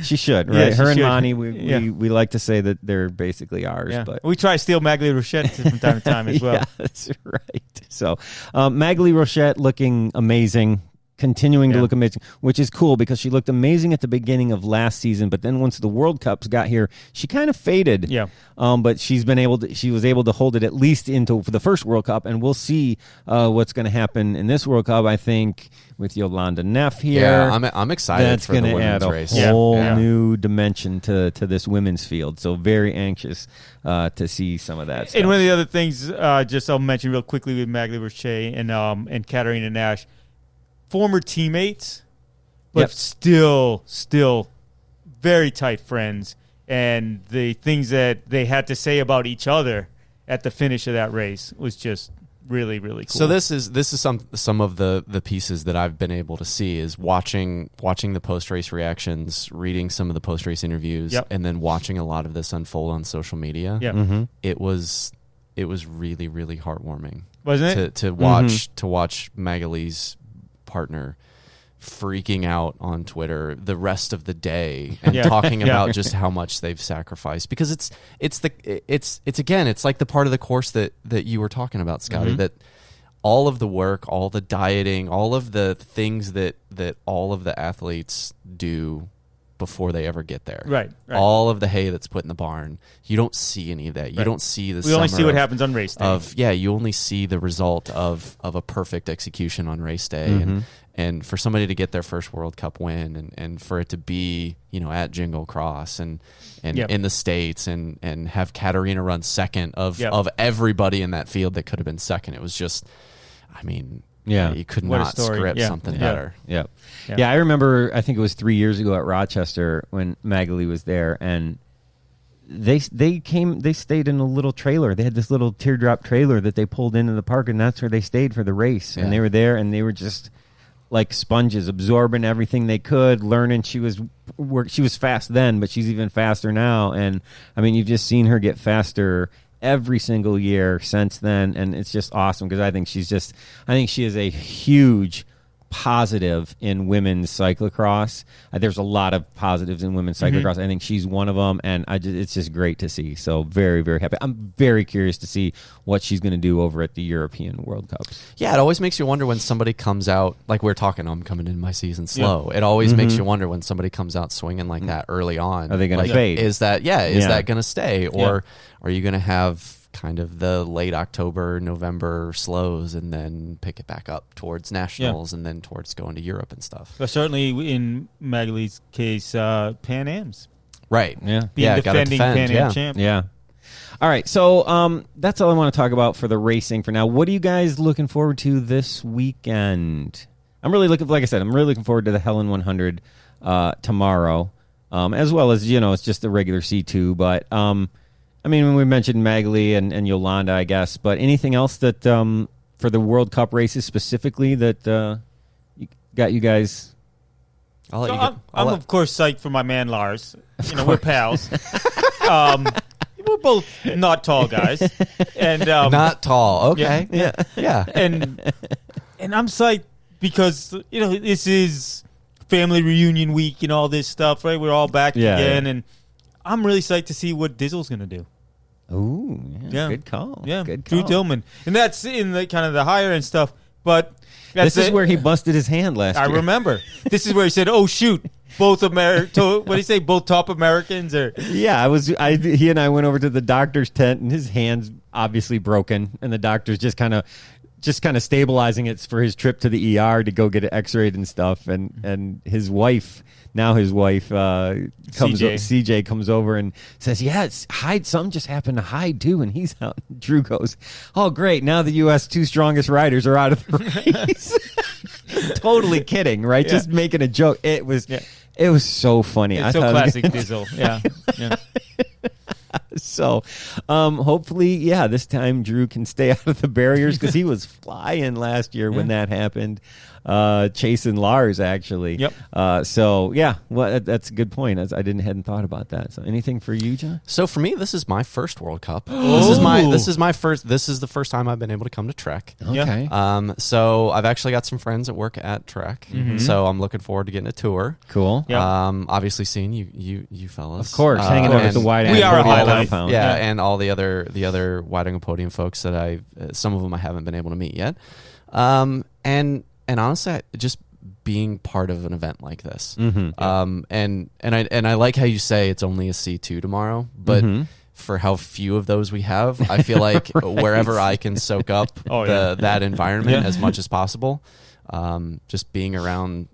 She should, right? Her and Mani, we like to say that they're basically ours. Yeah. But we try to steal Magali Rochette from time to time as well. Yeah, that's right. So, Magali Rochette looking amazing. Continuing to look amazing, which is cool because she looked amazing at the beginning of last season, but then once the World Cups got here, she kind of faded. Yeah. But she was able to hold it at least into for the first World Cup, and we'll see what's going to happen in this World Cup. I think with Yolanda Neff here, I'm excited. That's going to add a race. whole new dimension to this women's field. So very anxious to see some of that stuff. And one of the other things, just I'll mention real quickly with Magali Roche and Katarina Nash. Former teammates, but still very tight friends. And the things that they had to say about each other at the finish of that race was just really, really cool. So this is some of the pieces that I've been able to see is watching the post-race reactions, reading some of the post-race interviews, and then watching a lot of this unfold on social media. It was really, really heartwarming. Wasn't it? To watch Magali's partner freaking out on Twitter the rest of the day and talking about just how much they've sacrificed, because it's like the part of the course that you were talking about, Scotty, that all of the work, all the dieting, all of the things that all of the athletes do before they ever get there. Right. All of the hay that's put in the barn. You don't see any of that. You don't see the We only see what happens on race day. You only see the result of a perfect execution on race day. And for somebody to get their first World Cup win and for it to be, at Jingle Cross and in the States and have Katarina run second of everybody in that field that could have been second. It was just, you could not script something better. Yeah, I remember, I think it was 3 years ago at Rochester when Magali was there, and they stayed in a little trailer. They had this little teardrop trailer that they pulled into the park, and that's where they stayed for the race. And they were there, and they were just like sponges, absorbing everything they could, learning. She was fast then, but she's even faster now. And, you've just seen her get faster every single year since then, and it's just awesome because I think she is a huge positive in women's cyclocross. There's a lot of positives in women's cyclocross. I think she's one of them, and it's just great to see. So very, very happy. I'm very curious to see what she's going to do over at the European World Cups. Yeah, it always makes you wonder when somebody comes out, like we're talking, I'm coming in my season slow. It always makes you wonder when somebody comes out swinging like that early on. Are they going to fade? Is that going to stay? Or are you going to have kind of the late October, November slows and then pick it back up towards nationals and then towards going to Europe and stuff? But certainly in Magali's case, Pan Am's. Right. Yeah. Being defending Pan Am champ. Yeah. All right. So that's all I want to talk about for the racing for now. What are you guys looking forward to this weekend? I'm really looking forward to the Helen 100 tomorrow, as well as, it's just the regular C2. But, I mean, when we mentioned Magali and Yolanda, I guess, but anything else that for the World Cup races specifically that got you guys? I'll let you go. I'm of course psyched for my man Lars. We're pals. We're both not tall guys, and not tall. Okay, yeah. And I'm psyched because this is family reunion week and all this stuff. Right, we're all back again, and I'm really psyched to see what Dizzle's going to do. Ooh, yeah, good call. Yeah, good call. Drew Tillman, and that's in the kind of the higher end stuff. But this is where he busted his hand last year. I remember. This is where he said, "Oh shoot, both what did he say? Both top Americans?" Or yeah, he and I went over to the doctor's tent, and his hand's obviously broken, and the doctor's just kind of stabilizing it for his trip to the ER to go get it X-rayed and stuff, and his wife. Now his wife CJ comes over and says, "Yeah, something just happened to Hyde too," and he's out. Drew goes, "Oh great! Now the U.S. two strongest riders are out of the race." Totally kidding, right? Yeah. Just making a joke. It was so funny. It's so classic Dizzle. Yeah. So, hopefully, this time Drew can stay out of the barriers because he was flying last year when that happened. Chasing Lars, actually. Yep. That's a good point. I hadn't thought about that. So, anything for you, John? So for me, this is my first World Cup. This is the first time I've been able to come to Trek. Okay. So I've actually got some friends that work at Trek, so I'm looking forward to getting a tour. Cool. Yep. Obviously seeing you fellas, of course, hanging out at the wide we are a highlight. Compound. Yeah, and all the other wide angle podium folks that some of them I haven't been able to meet yet. And honestly, just being part of an event like this, and I like how you say it's only a C2 tomorrow, but for how few of those we have, I feel like wherever I can soak up that environment as much as possible, just being around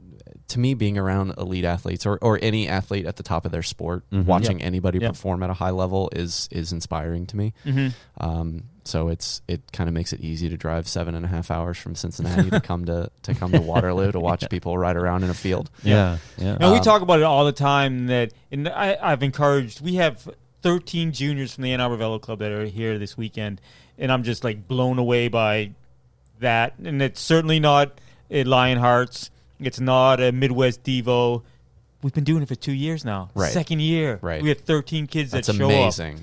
elite athletes or any athlete at the top of their sport, watching anybody perform at a high level is inspiring to me. So it kind of makes it easy to drive 7.5 hours from Cincinnati to come to Waterloo to watch people ride around in a field. Yeah. No, we talk about it all the time. And I've encouraged. We have 13 juniors from the Ann Arbor Velo Club that are here this weekend, and I'm just like blown away by that. And it's certainly not at Lionhearts. It's not a Midwest Devo. We've been doing it for 2 years now. Right. Second year. Right. We have 13 kids that show amazing. Up.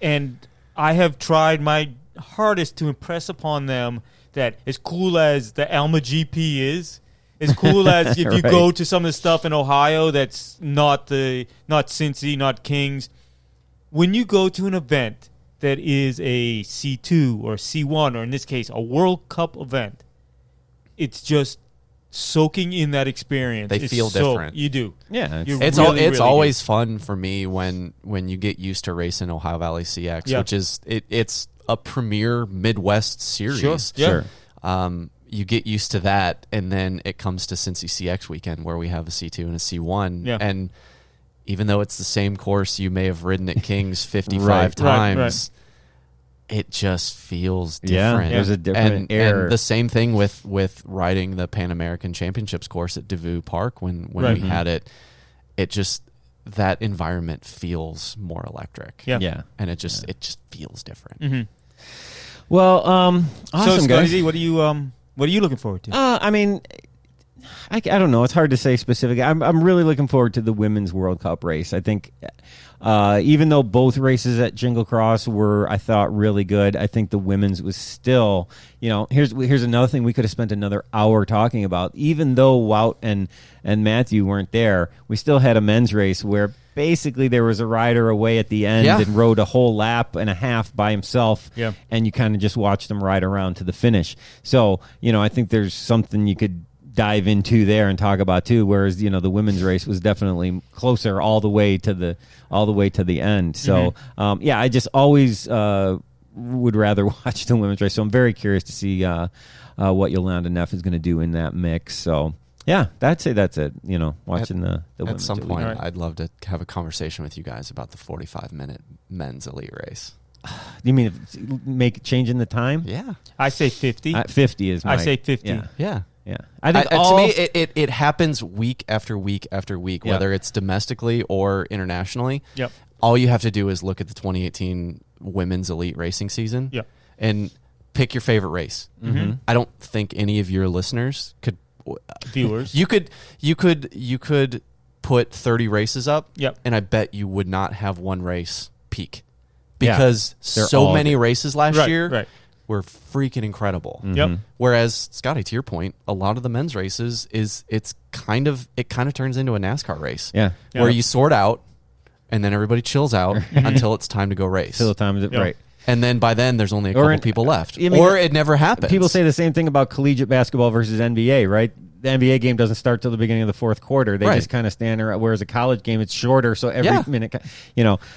And I have tried my hardest to impress upon them that as cool as the Alma GP is, as cool as if you go to some of the stuff in Ohio that's not Cincy, not Kings, when you go to an event that is a C2 or C1, or in this case, a World Cup event, it's just soaking in that experience. They feel different. You do. Yeah. It's always fun for me when you get used to racing Ohio Valley CX, which is it's a premier Midwest series. Sure. You get used to that, and then it comes to Cincy CX weekend where we have a C2 and a C1, and even though it's the same course you may have ridden at Kings 55 times, it just feels different. There's a different air. And the same thing with riding the Pan American Championships course at Devu Park when we had it. It just, that environment feels more electric. Yeah. And it just feels different. Well, awesome, so, guys. Scotty, what are you looking forward to? I mean, I don't know. It's hard to say specifically. I'm really looking forward to the Women's World Cup race. I think even though both races at Jingle Cross were, I thought, really good, I think the women's was still, here's another thing we could have spent another hour talking about. Even though Wout and Matthew weren't there, we still had a men's race where basically there was a rider away at the end and rode a whole lap and a half by himself, and you kind of just watched him ride around to the finish. So, I think there's something you could dive into there and talk about too, whereas the women's race was definitely closer all the way to the end. So I just always would rather watch the women's race. So I'm very curious to see what Yolanda Neff is going to do in that mix. So I'd say that's it. Watching the women's. At some point, I'd love to have a conversation with you guys about the 45-minute men's elite race. You mean changing the time? Yeah, I say 50. 50 is. I say 50. Yeah. I think to me, it happens week after week after week, whether it's domestically or internationally. Yep. All you have to do is look at the 2018 women's elite racing season. Yep. And pick your favorite race. Mm-hmm. I don't think any of your listeners could. Viewers. You could put 30 races up. Yep. And I bet you would not have one race peak because so many races last year. Were freaking incredible. Yep. Whereas, Scotty, to your point, a lot of the men's races it kind of turns into a NASCAR race. Yeah. Where you sort out and then everybody chills out until it's time to go race. Till the time is right. And then by then there's only a couple people left. Or it never happens. People say the same thing about collegiate basketball versus NBA, right? The NBA game doesn't start till the beginning of the fourth quarter. They just kind of stand around, whereas a college game, it's shorter, so every minute,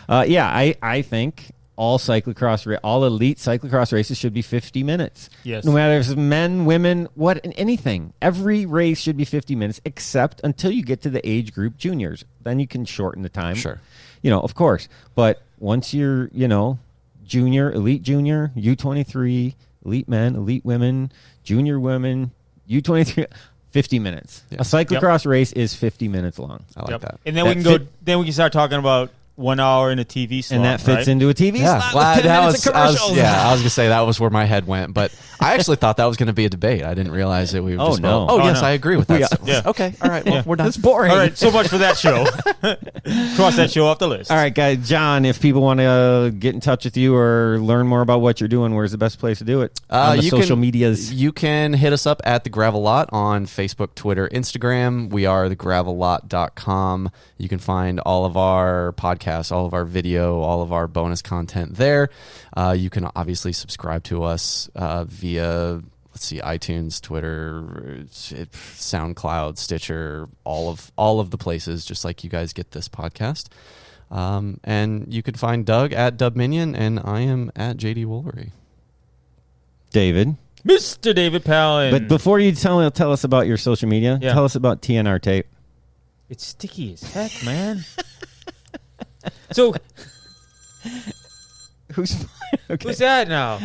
I think all elite cyclocross races should be 50 minutes. Yes. No matter if it's men, women, anything. Every race should be 50 minutes, except until you get to the age group juniors. Then you can shorten the time. Sure. Of course. But once you're, junior, elite junior, U23, elite men, elite women, junior women, U23, 50 minutes. Yeah. A cyclocross race is 50 minutes long. I like that. And then we can start talking about 1 hour in a TV slot. And that fits into a TV slot with 10 minutes of commercials. I was going to say that was where my head went, but I actually thought that was going to be a debate. I didn't realize that we were just no. yes, I agree with that. Yeah. Okay, all right, well, we're done. It's boring. All right, so much for that show. Cross that show off the list. All right, guys. John, if people want to get in touch with you or learn more about what you're doing, where's the best place to do it? On the social medias. You can hit us up at The Gravel Lot on Facebook, Twitter, Instagram. We are thegravellot.com. You can find all of our podcasts, all of our video, all of our bonus content there. You can obviously subscribe to us via, iTunes, Twitter, SoundCloud, Stitcher, all of the places, just like you guys get this podcast. And you can find Doug at Dubminion, and I am at JD Woolery. David. Mr. David Palin. But before you tell us about your social media, tell us about TNR-Tape. It's sticky as heck, man. So, who's that now?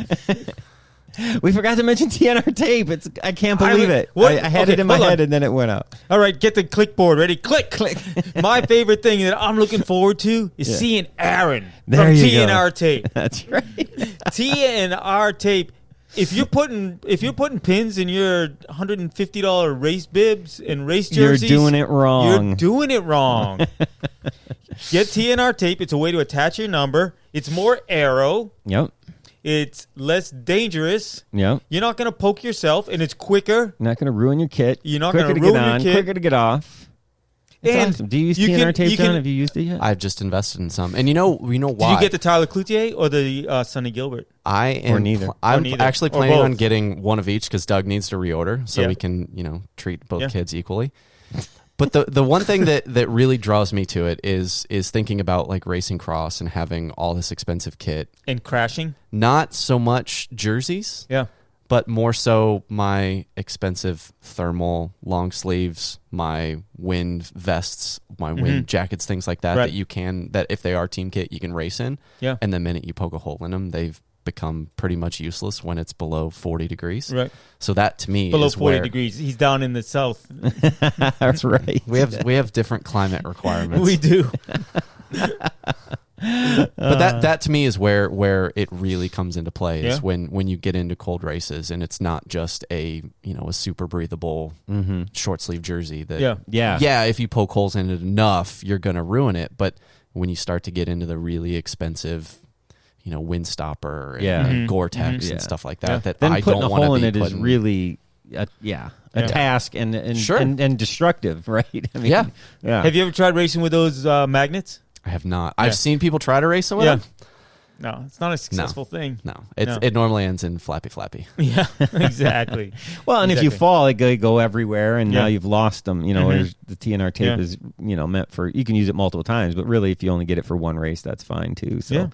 We forgot to mention TNR-Tape. I can't believe it. I had it in my head and then it went out. All right, get the clickboard ready. Click, click. My favorite thing that I'm looking forward to is seeing Aaron from TNR-Tape. That's right. TNR-Tape. If you're putting pins in your $150 race bibs and race jerseys, you're doing it wrong. You're doing it wrong. Get TNR-Tape. It's a way to attach your number. It's more aero. Yep. It's less dangerous. Yep. You're not going to poke yourself, and it's quicker. Not going to ruin your kit. You're not going to ruin your kit. Quicker to get off. It's awesome. Do you use TNR-Tape, John? Have you used it yet? I've just invested in some. And you know why? Did you get the Tyler Cloutier or the Sonny Gilbert? Or neither. I'm actually planning on getting one of each because Doug needs to reorder so we can, treat both kids equally. But the one thing that really draws me to it is thinking about like racing cross and having all this expensive kit. And crashing? Not so much jerseys. Yeah. But more so my expensive thermal long sleeves, my wind vests, my wind jackets, things like that that if they are team kit, you can race in. Yeah. And the minute you poke a hole in them, they've become pretty much useless when it's below 40 degrees. Right. So that to me below is 40 degrees. He's down in the south. That's right. We have different climate requirements. We do. But that to me is where it really comes into play is Yeah. when you get into cold races and it's not just a super breathable short sleeve jersey that if you poke holes in it enough you're gonna ruin it. But when you start to get into the really expensive Windstopper and Gore-Tex and stuff like that, that then I putting don't a want to hole be in it is putting- really a task and destructive, right? I mean, Yeah. Have you ever tried racing with those magnets? I have not. I've seen people try to race it with them. No, it's not a successful thing. No, it normally ends in flappy. Yeah, exactly. Well, and if you fall, it go everywhere, and now you've lost them. Whereas the TNR tape Yeah. is meant for, you can use it multiple times, but really, if you only get it for one race, that's fine too. So.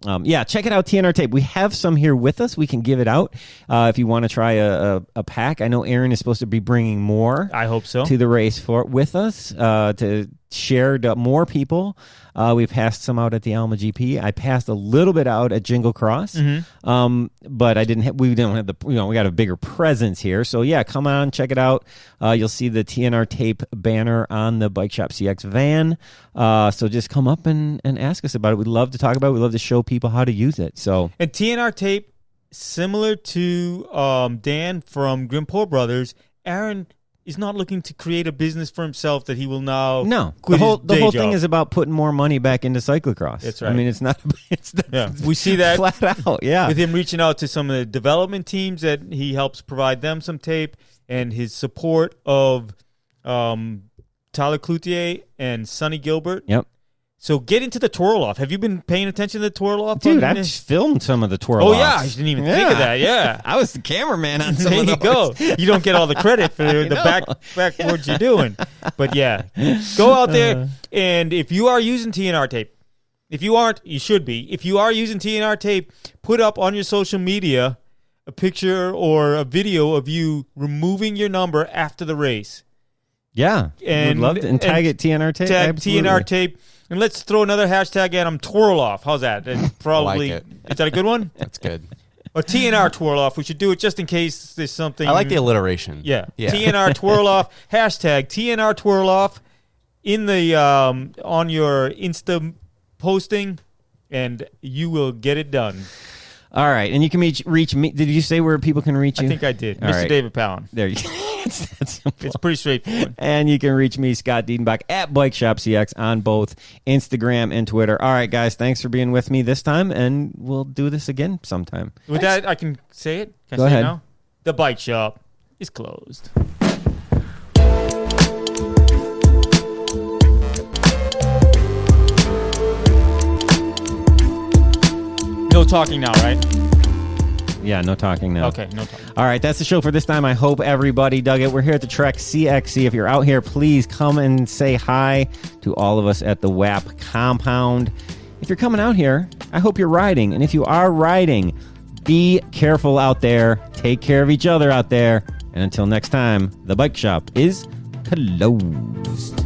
Check it out, TNR Tape. We have some here with us. We can give it out if you want to try a pack. I know Aaron is supposed to be bringing more. I hope so. To the race with us to share to more people. We passed some out at the Alma GP. I passed a little bit out at Jingle Cross, but I didn't. We didn't have the. We got a bigger presence here. So yeah, come on, check it out. You'll see the TNR Tape banner on the Bike Shop CX van. So just come up and ask us about it. We'd love to talk about it. We'd love to show people how to use it. So and TNR Tape, similar to Dan from Grimpeur Bros, Aaron is not looking to create a business for himself that he will now quit the his whole day thing job. is about putting more money back into cyclocross. That's right. I mean, it's not. We see that flat out. Yeah, with him reaching out to some of the development teams that he helps provide them some tape, and his support of Tyler Cloutier and Sonny Gilbert. Yep. So get into the twirl off. Have you been paying attention to the twirl off? Dude, I've filmed some of the twirl offs. Oh yeah, I didn't even think of that. Yeah, I was the cameraman on some there of you those. go. You don't get all the credit for the backwards you're doing. But yeah, go out there, and if you are using TNR tape, if you aren't, you should be. If you are using TNR tape, put up on your social media a picture or a video of you removing your number after the race. Yeah, and we'd love to, and tag it TNR tape. Tag Absolutely. TNR tape. And let's throw another hashtag at them, twirl off. How's that? Probably. I like it. Is that a good one? That's good. Or TNR twirl off. We should do it just in case there's something. I like the alliteration. Yeah. TNR twirl off. Hashtag TNR twirl off in the on your Insta posting, and you will get it done. All right, and you can reach me. Did you say where people can reach you? I think I did. All Mr. right. David Pound. There you go. It's pretty straightforward. And you can reach me, Scott Diedenbach, at Bike Shop CX on both Instagram and Twitter. All right, guys, thanks for being with me this time, and we'll do this again sometime. With that, I can say it. Can Go I say ahead. it now? The bike shop is closed. No talking now, right? Yeah, no talking now. Okay, no talking. All right, that's the show for this time. I hope everybody dug it. We're here at the Trek CXC. If you're out here, please come and say hi to all of us at the WAP compound. If you're coming out here, I hope you're riding. And if you are riding, be careful out there. Take care of each other out there. And until next time, the bike shop is closed.